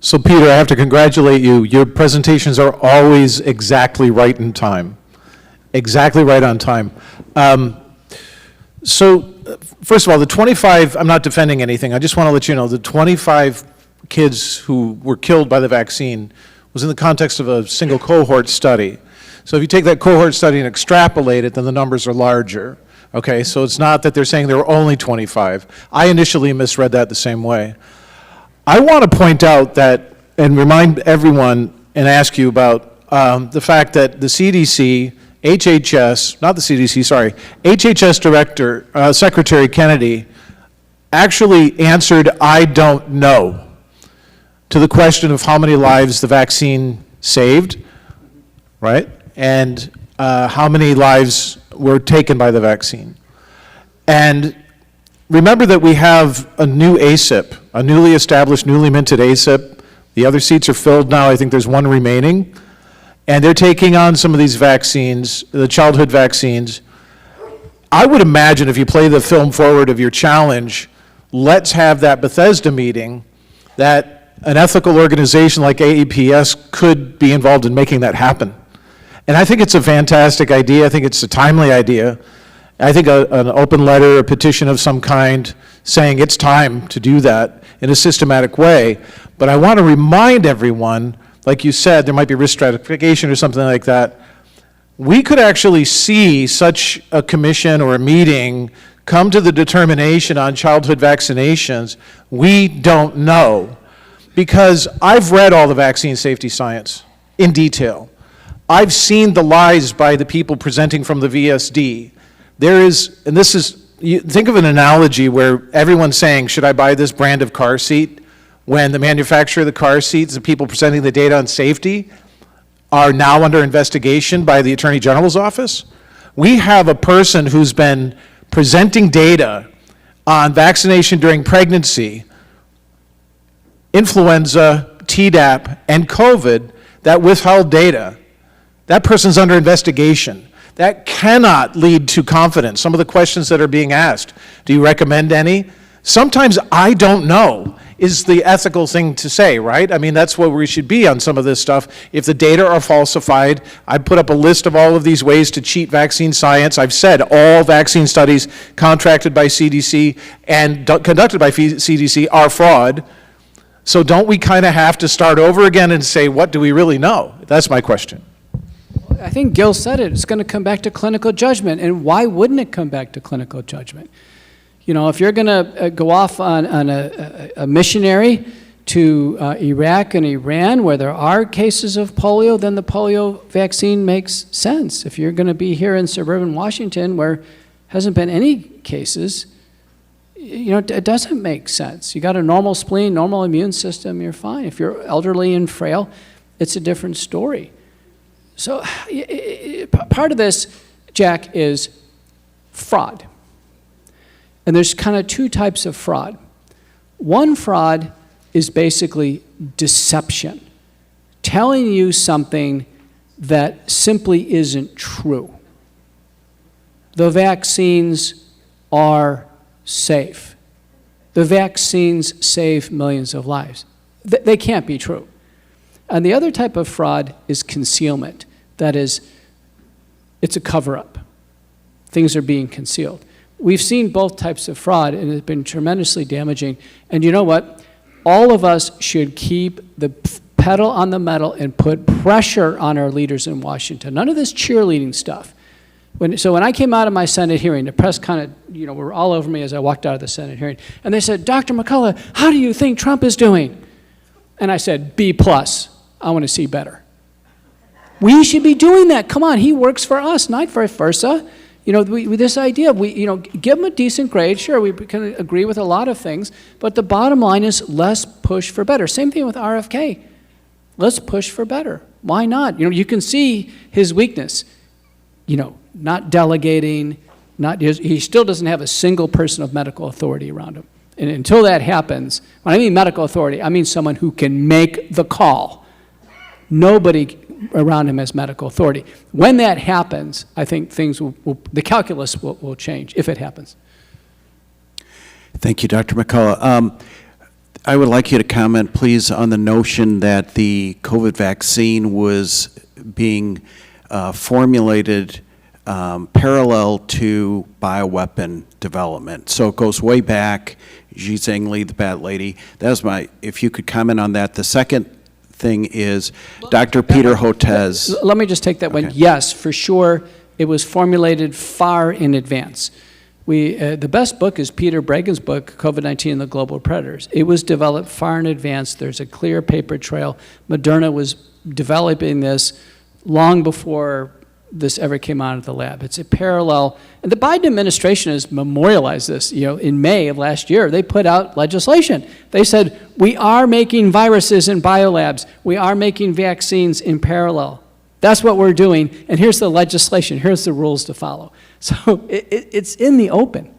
So Peter, I have to congratulate you. Your presentations are always exactly right in time. Exactly right on time. So first of all, the 25, I'm not defending anything. I just want to let you know the 25 kids who were killed by the vaccine was in the context of a single cohort study. So if you take that cohort study and extrapolate it, then the numbers are larger. Okay, so it's not that they're saying there were only 25. I initially misread that the same way. I want to point out that, and remind everyone and ask you about the fact that the CDC, HHS, not the CDC, sorry, HHS Director, Secretary Kennedy, actually answered, I don't know, to the question of how many lives the vaccine saved, right? And how many lives were taken by the vaccine. And remember that we have a new ACIP, a newly established, newly minted ACIP. The other seats are filled now. I think there's one remaining. And they're taking on some of these vaccines, the childhood vaccines. I would imagine if you play the film forward of your challenge, let's have that Bethesda meeting, that an ethical organization like AAPS could be involved in making that happen. And I think it's a fantastic idea. I think it's a timely idea. I think an open letter, a petition of some kind, saying it's time to do that in a systematic way. But I want to remind everyone, like you said, there might be risk stratification or something like that. We could actually see such a commission or a meeting come to the determination on childhood vaccinations. We don't know. Because I've read all the vaccine safety science in detail. I've seen the lies by the people presenting from the VSD. There is, and this is, think of an analogy where everyone's saying, should I buy this brand of car seat? When the manufacturer of the car seats, the people presenting the data on safety, are now under investigation by the Attorney General's office. We have a person who's been presenting data on vaccination during pregnancy, influenza, Tdap, and COVID that withheld data. That person's under investigation. That cannot lead to confidence. Some of the questions that are being asked, do you recommend any? Sometimes I don't know is the ethical thing to say, right? I mean, that's where we should be on some of this stuff. If the data are falsified, I put up a list of all of these ways to cheat vaccine science. I've said all vaccine studies contracted by CDC and conducted by CDC are fraud. So don't we kind of have to start over again and say, what do we really know? That's my question. I think Gil said it. It's going to come back to clinical judgment. And why wouldn't it come back to clinical judgment? You know, if you're going to go off on a missionary to Iraq and Iran where there are cases of polio, then the polio vaccine makes sense. If you're going to be here in suburban Washington where hasn't been any cases, you know, it doesn't make sense. You got a normal spleen, normal immune system, you're fine. If you're elderly and frail, it's a different story. So part of this, Jack, is fraud. And there's kind of two types of fraud. One fraud is basically deception, telling you something that simply isn't true. The vaccines are safe. The vaccines save millions of lives. They can't be true. And the other type of fraud is concealment. That is, it's a cover-up. Things are being concealed. We've seen both types of fraud, and it's been tremendously damaging. And you know what? All of us should keep the pedal on the metal and put pressure on our leaders in Washington. None of this cheerleading stuff. So when I came out of my Senate hearing, the press kind of, you know, were all over me as I walked out of the Senate hearing. And they said, Dr. McCullough, how do you think Trump is doing? And I said, B+. I want to see better. We should be doing that. Come on, he works for us, not vice versa. You know, this idea, you know, give him a decent grade. Sure, we can agree with a lot of things, but the bottom line is let's push for better. Same thing with RFK. Let's push for better. Why not? You know, you can see his weakness. You know, not delegating, he still doesn't have a single person of medical authority around him. And until that happens, when I mean medical authority, I mean someone who can make the call. Nobody around him has medical authority. When that happens, I think things the calculus will change, if it happens. Thank you, Dr. McCullough. I would like you to comment, please, on the notion that the COVID vaccine was being formulated parallel to bioweapon development. So it goes way back, Xi Zhengli, the bat lady. That was if you could comment on that. The second thing is Dr. Peter Hotez. Let me just take that one. Yes, for sure, it was formulated far in advance. The best book is Peter Bregan's book, COVID-19 and the Global Predators. It was developed far in advance. There's a clear paper trail. Moderna was developing this long before this ever came out of the lab. It's a parallel, and the Biden administration has memorialized this. You know, in May of last year, they put out legislation. They said, we are making viruses in biolabs. We are making vaccines in parallel. That's what we're doing, and here's the legislation. Here's the rules to follow. So it's in the open.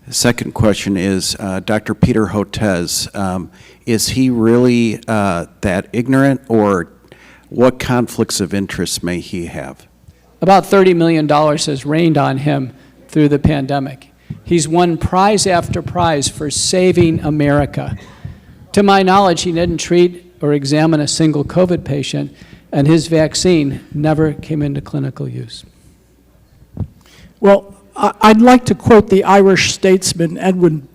The second question is, Dr. Peter Hotez, is he really that ignorant, or what conflicts of interest may he have? About $30 million has rained on him through the pandemic. He's won prize after prize for saving America. To my knowledge, he didn't treat or examine a single COVID patient, and his vaccine never came into clinical use. Well, I'd like to quote the Irish statesman Edmund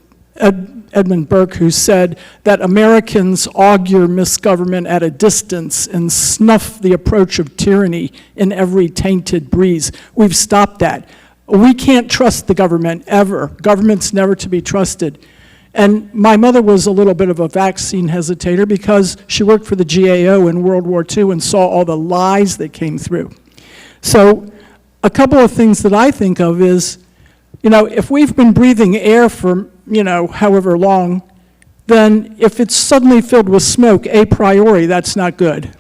Burke, who said that Americans augur misgovernment at a distance and snuff the approach of tyranny in every tainted breeze. We've stopped that. We can't trust the government ever. Government's never to be trusted. And my mother was a little bit of a vaccine hesitator because she worked for the GAO in World War II and saw all the lies that came through. So a couple of things that I think of is, you know, if we've been breathing air for, you know, however long, then if it's suddenly filled with smoke, a priori, that's not good.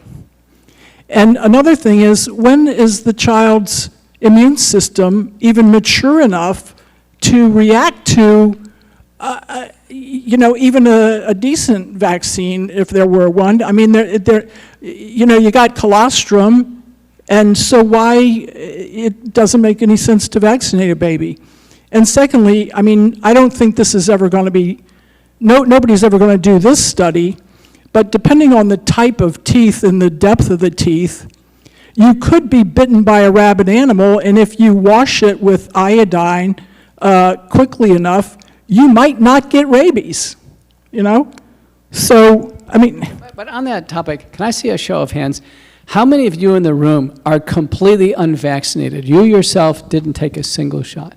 And another thing is, when is the child's immune system even mature enough to react to, even a decent vaccine, if there were one? I mean, you got colostrum, and so why it doesn't make any sense to vaccinate a baby. And secondly, I mean, I don't think this is ever going to be, nobody's ever going to do this study, but depending on the type of teeth and the depth of the teeth, you could be bitten by a rabid animal, and if you wash it with iodine quickly enough, you might not get rabies, So, I mean. But on that topic, can I see a show of hands? How many of you in the room are completely unvaccinated? You yourself didn't take a single shot.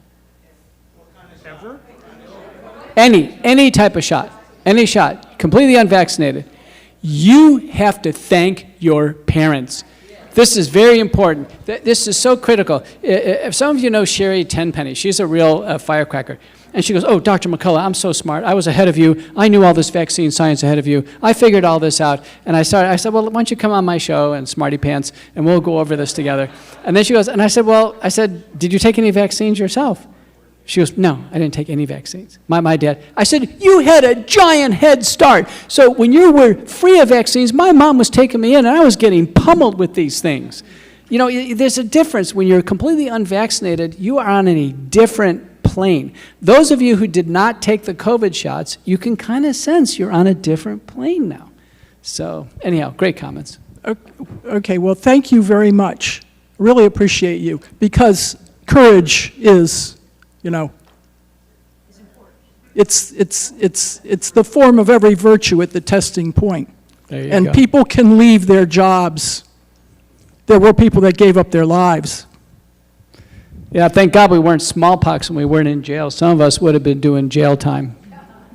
Ever? Any type of shot, any shot, completely unvaccinated. You have to thank your parents. This is very important. This is so critical. If some of you know Sherry Tenpenny, she's a real firecracker. And she goes, oh, Dr. McCullough, I'm so smart. I was ahead of you. I knew all this vaccine science ahead of you. I figured all this out. And I said, well, why don't you come on my show and Smarty Pants, and we'll go over this together. And then she goes, and I said, did you take any vaccines yourself? She goes, no, I didn't take any vaccines. My dad. I said, you had a giant head start. So when you were free of vaccines, my mom was taking me in, and I was getting pummeled with these things. There's a difference. When you're completely unvaccinated, you are on a different plane. Those of you who did not take the COVID shots, you can kind of sense you're on a different plane now. So anyhow, great comments. Okay, well, thank you very much. Really appreciate you, because courage is, it's the form of every virtue at the testing point. There you and go. People can leave their jobs. There were people that gave up their lives. Yeah, thank God we weren't smallpox and we weren't in jail. Some of us would have been doing jail time,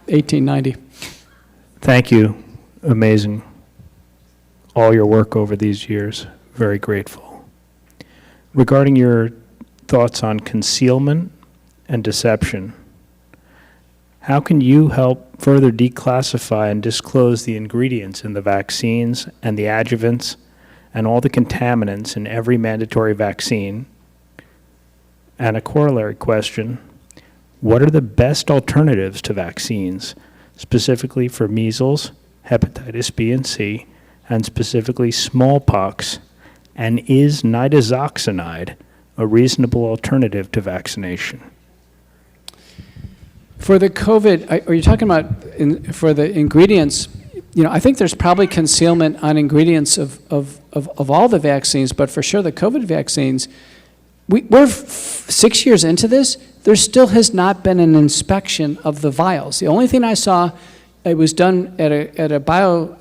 1890. Thank you. Amazing. All your work over these years. Very grateful. Regarding your thoughts on concealment and deception, how can you help further declassify and disclose the ingredients in the vaccines and the adjuvants and all the contaminants in every mandatory vaccine? And a corollary question, what are the best alternatives to vaccines, specifically for measles, hepatitis B and C, and specifically smallpox? And is nitazoxanide a reasonable alternative to vaccination? For the COVID, are you talking about for the ingredients? I think there's probably concealment on ingredients of all the vaccines, but for sure the COVID vaccines, we're 6 years into this. There still has not been an inspection of the vials. The only thing I saw, it was done at a bio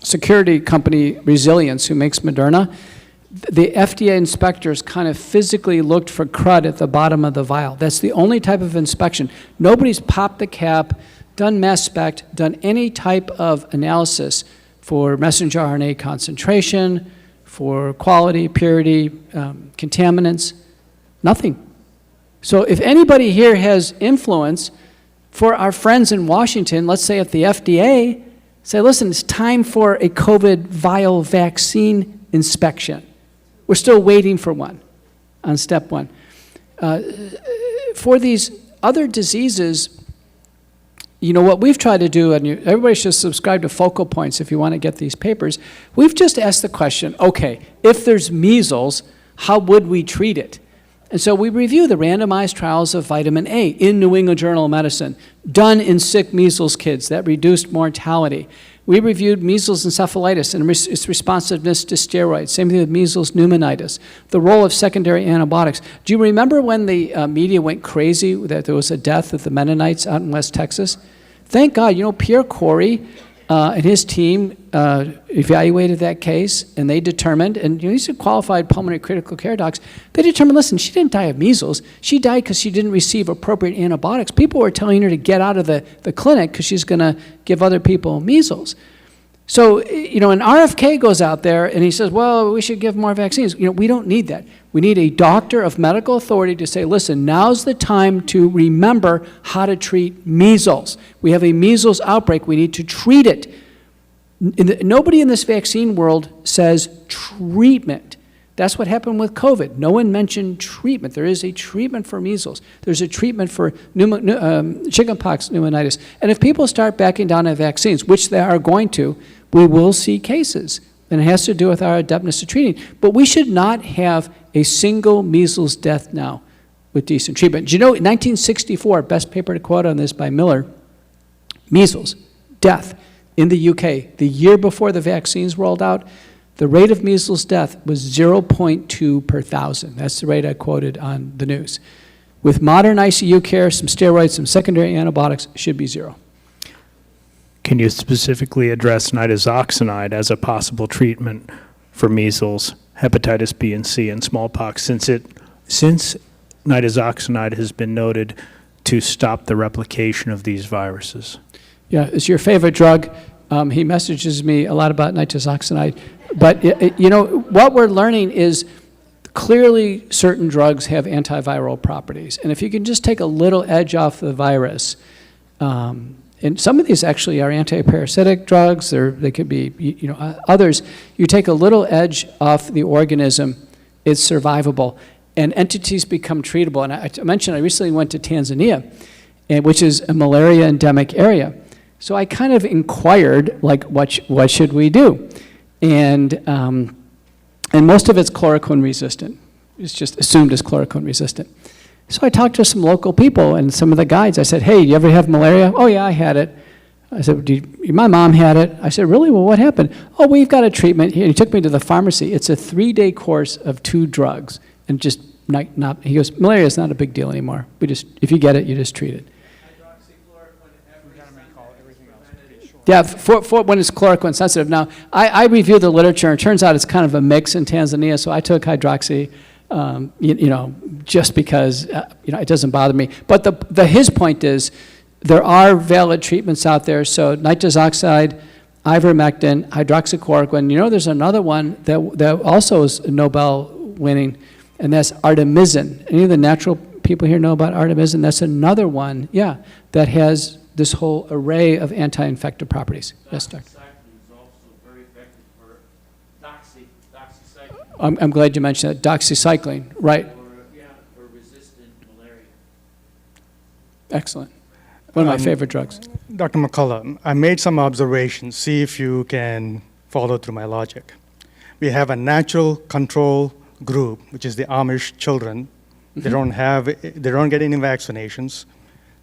security company, Resilience, who makes Moderna. The FDA inspectors kind of physically looked for crud at the bottom of the vial. That's the only type of inspection. Nobody's popped the cap, done mass spec, done any type of analysis for messenger RNA concentration, for quality, purity, contaminants, nothing. So if anybody here has influence for our friends in Washington, let's say at the FDA, say, listen, it's time for a COVID vial vaccine inspection. We're still waiting for one on step one. For these other diseases, what we've tried to do, and everybody should subscribe to Focal Points if you want to get these papers, we've just asked the question, okay, if there's measles, how would we treat it? And so we review the randomized trials of vitamin A in New England Journal of Medicine, done in sick measles kids that reduced mortality. We reviewed measles encephalitis and its responsiveness to steroids. Same thing with measles pneumonitis. The role of secondary antibiotics. Do you remember when the media went crazy that there was a death of the Mennonites out in West Texas? Thank God, Pierre Corey and his team evaluated that case, and they determined, and these are qualified pulmonary critical care docs, they determined, listen, she didn't die of measles. She died because she didn't receive appropriate antibiotics. People were telling her to get out of the clinic because she's going to give other people measles. So, an RFK goes out there and he says, well, we should give more vaccines. We don't need that. We need a doctor of medical authority to say, listen, now's the time to remember how to treat measles. We have a measles outbreak. We need to treat it. Nobody in this vaccine world says treatment. That's what happened with COVID. No one mentioned treatment. There is a treatment for measles. There's a treatment for chickenpox pneumonitis. And if people start backing down on vaccines, which they are going to, we will see cases. And it has to do with our adeptness to treating. But we should not have a single measles death now with decent treatment. Do you know, in 1964, best paper to quote on this by Miller, measles death in the UK, the year before the vaccines rolled out, the rate of measles death was 0.2 per thousand. That's the rate I quoted on the news. With modern ICU care, some steroids, some secondary antibiotics, it should be 0. Can you specifically address nitazoxanide as a possible treatment for measles, hepatitis B and C, and smallpox, since nitazoxanide has been noted to stop the replication of these viruses? Yeah, it's your favorite drug. He messages me a lot about nitazoxanide. But, you know, what we're learning is clearly certain drugs have antiviral properties. And if you can just take a little edge off the virus, and some of these actually are antiparasitic drugs, they could be, you know, others. You take a little edge off the organism, it's survivable, and entities become treatable. And I mentioned I recently went to Tanzania, which is a malaria endemic area. So I kind of inquired, like, what should we do? And most of it's chloroquine resistant. It's just assumed as chloroquine resistant. So I talked to some local people and some of the guides. I said, hey, you ever have malaria? Oh, yeah, I had it. I said, my mom had it. I said, really? Well, what happened? Oh, we've got a treatment here. He took me to the pharmacy. It's a 3-day course of 2 drugs. And just not he goes, malaria is not a big deal anymore. If you get it, you just treat it. Yeah, for when it's chloroquine sensitive. Now, I reviewed the literature, and it turns out it's kind of a mix in Tanzania, so I took hydroxy, you know, just because, you know, it doesn't bother me. But his point is there are valid treatments out there, so nitazoxanide, ivermectin, hydroxychloroquine. You know, there's another one that also is Nobel winning, and that's artemisinin. Any of the natural people here know about artemisinin? That's another one, yeah, that has this whole array of anti-infective properties. Yes, Doctor. Doxycycline is also very effective for doxycycline. I'm glad you mentioned that. Doxycycline, right. For resistant malaria. Excellent. One of my favorite drugs. Dr. McCullough, I made some observations. See if you can follow through my logic. We have a natural control group, which is the Amish children. Mm-hmm. They don't get any vaccinations.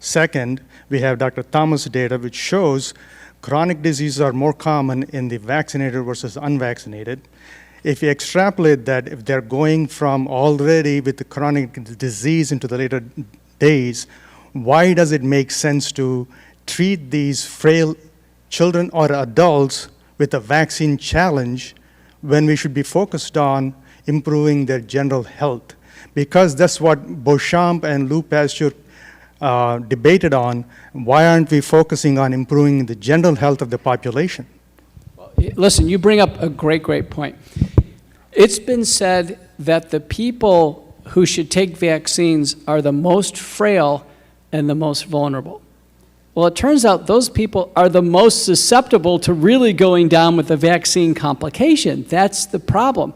Second, we have Dr. Thomas' data, which shows chronic diseases are more common in the vaccinated versus unvaccinated. If you extrapolate that, if they're going from already with the chronic disease into the later days, why does it make sense to treat these frail children or adults with a vaccine challenge when we should be focused on improving their general health? Because that's what Beauchamp and Lou Pasteur debated on. Why aren't we focusing on improving the general health of the population? Well, listen, you bring up a great point. It's been said that the people who should take vaccines are the most frail and the most vulnerable. Well, it turns out those people are the most susceptible to really going down with a vaccine complication. That's the problem.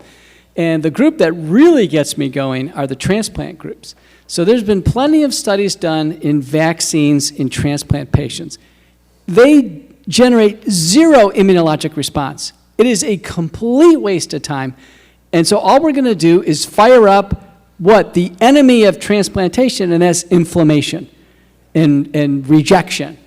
And the group that really gets me going are the transplant groups. So there's been plenty of studies done in vaccines in transplant patients. They generate 0 immunologic response. It is a complete waste of time. And so all we're going to do is fire up the enemy of transplantation, and that's inflammation and rejection.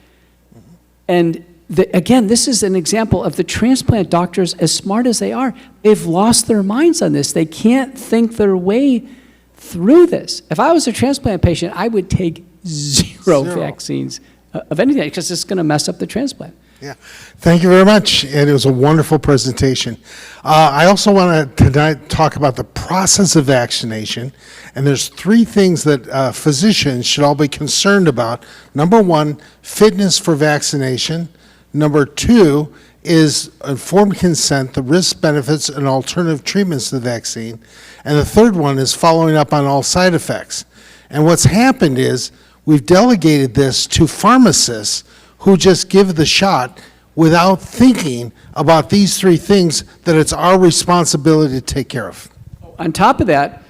And again, this is an example of the transplant doctors, as smart as they are, they've lost their minds on this. They can't think their way through this. If I was a transplant patient, I would take zero vaccines of anything, because it's going to mess up the transplant. Yeah, thank you very much, and it was a wonderful presentation. I also want to tonight talk about the process of vaccination, and there's 3 things that physicians should all be concerned about. Number 1, fitness for vaccination. Number 2 is informed consent, the risks, benefits, and alternative treatments to the vaccine. And the 3rd one is following up on all side effects. And what's happened is we've delegated this to pharmacists who just give the shot without thinking about these three things that it's our responsibility to take care of. On top of that,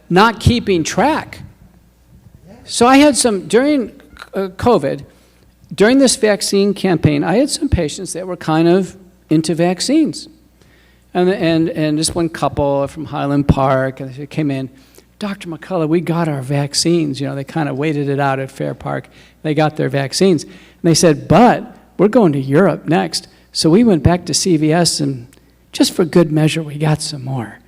not keeping track. So I had some, during COVID, during this vaccine campaign, I had some patients that were kind of into vaccines. And this one couple from Highland Park, and they came in, Dr. McCullough, we got our vaccines. You know, they kind of waited it out at Fair Park. They got their vaccines. And they said, but we're going to Europe next. So we went back to CVS, and just for good measure, we got some more.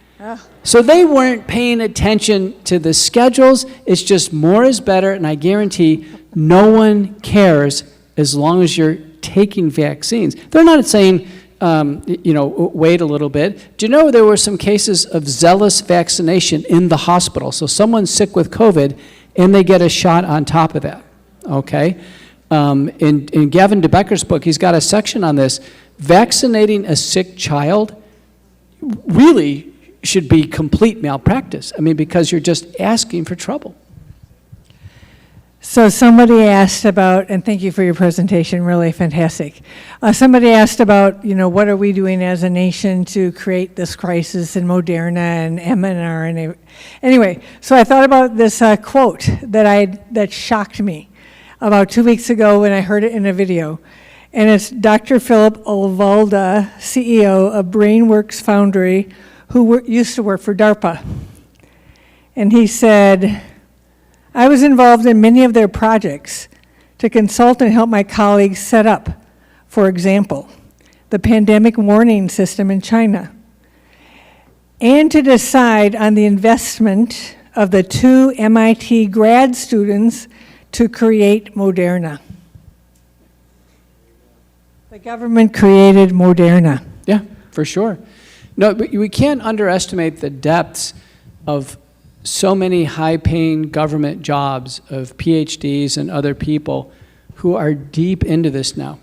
So they weren't paying attention to the schedules. It's just more is better, and I guarantee no one cares as long as you're taking vaccines. They're not saying, wait a little bit. Do you know there were some cases of zealous vaccination in the hospital? So someone's sick with COVID, and they get a shot on top of that, okay? In Gavin DeBecker's book, he's got a section on this. Vaccinating a sick child really should be complete malpractice. I mean, because you're just asking for trouble. So somebody asked about, and thank you for your presentation, really fantastic. Somebody asked about, what are we doing as a nation to create this crisis in Moderna and mRNA? Anyway, so I thought about this quote that shocked me about 2 weeks ago when I heard it in a video. And it's Dr. Philip Olvalda, CEO of BrainWorks Foundry, who used to work for DARPA. And he said, I was involved in many of their projects to consult and help my colleagues set up, for example, the pandemic warning system in China, and to decide on the investment of the 2 MIT grad students to create Moderna. The government created Moderna. Yeah, for sure. No, but we can't underestimate the depths of so many high-paying government jobs of PhDs and other people who are deep into this now.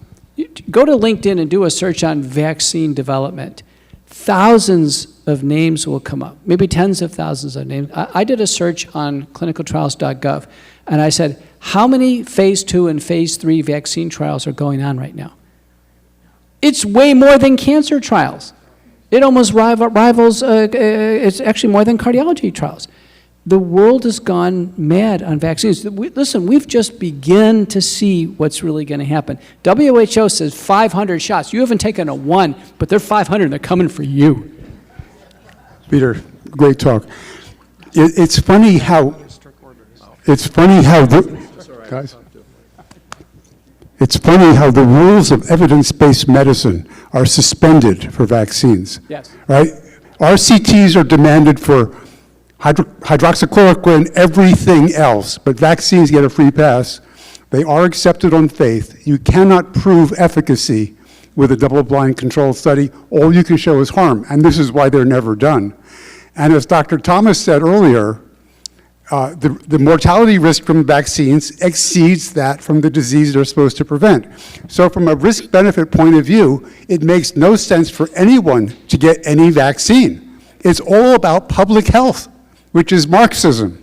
Go to LinkedIn and do a search on vaccine development. Thousands of names will come up, maybe tens of thousands of names. I did a search on clinicaltrials.gov, and I said, how many phase 2 and phase 3 vaccine trials are going on right now? It's way more than cancer trials. It almost rivals, it's actually more than cardiology trials. The world has gone mad on vaccines. Listen, we've just begun to see what's really going to happen. WHO says 500 shots. You haven't taken a 1, but they're 500, and they're coming for you. Peter, great talk. It's funny how the rules of evidence-based medicine are suspended for vaccines. Yes. Right? RCTs are demanded for hydroxychloroquine, everything else, but vaccines get a free pass. They are accepted on faith. You cannot prove efficacy with a double-blind controlled study. All you can show is harm, and this is why they're never done. And as Dr. Thomas said earlier, the mortality risk from vaccines exceeds that from the disease they're supposed to prevent. So from a risk-benefit point of view, it makes no sense for anyone to get any vaccine. It's all about public health, which is Marxism.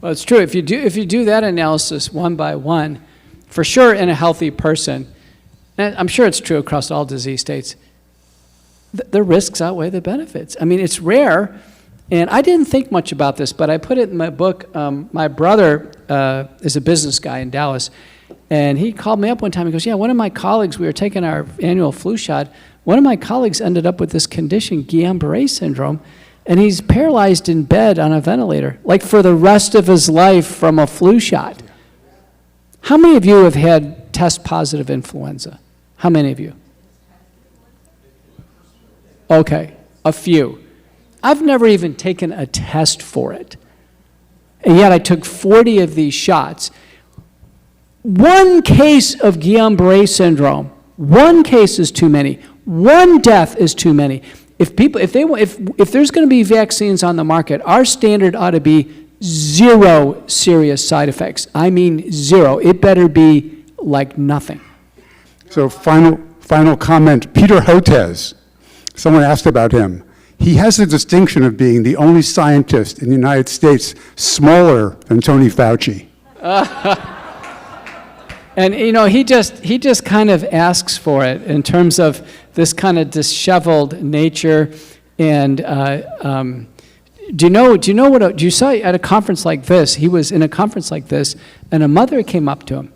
Well, it's true. If you do that analysis one by one, for sure in a healthy person, and I'm sure it's true across all disease states, the risks outweigh the benefits. I mean, it's rare. And I didn't think much about this, but I put it in my book. My brother is a business guy in Dallas, and he called me up one time. He goes, yeah, one of my colleagues, we were taking our annual flu shot. One of my colleagues ended up with this condition, Guillain-Barré syndrome, and he's paralyzed in bed on a ventilator, like for the rest of his life from a flu shot. How many of you have had test-positive influenza? How many of you? Okay, a few. I've never even taken a test for it. And yet I took 40 of these shots. One case of Guillain-Barré syndrome, one case is too many. One death is too many. If there's going to be vaccines on the market, our standard ought to be 0 serious side effects. I mean 0. It better be like nothing. So final comment, Peter Hotez, someone asked about him. He has the distinction of being the only scientist in the United States smaller than Tony Fauci. And, you know, he just kind of asks for it in terms of this kind of disheveled nature. And do you saw at a conference like this, he was in a conference like this, and a mother came up to him,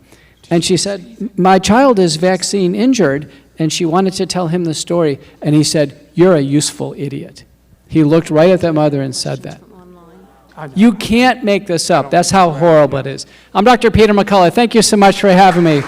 and she said, my child is vaccine injured, and she wanted to tell him the story, and he said, you're a useful idiot. He looked right at that mother and said that. You can't make this up. That's how horrible it is. I'm Dr. Peter McCullough. Thank you so much for having me.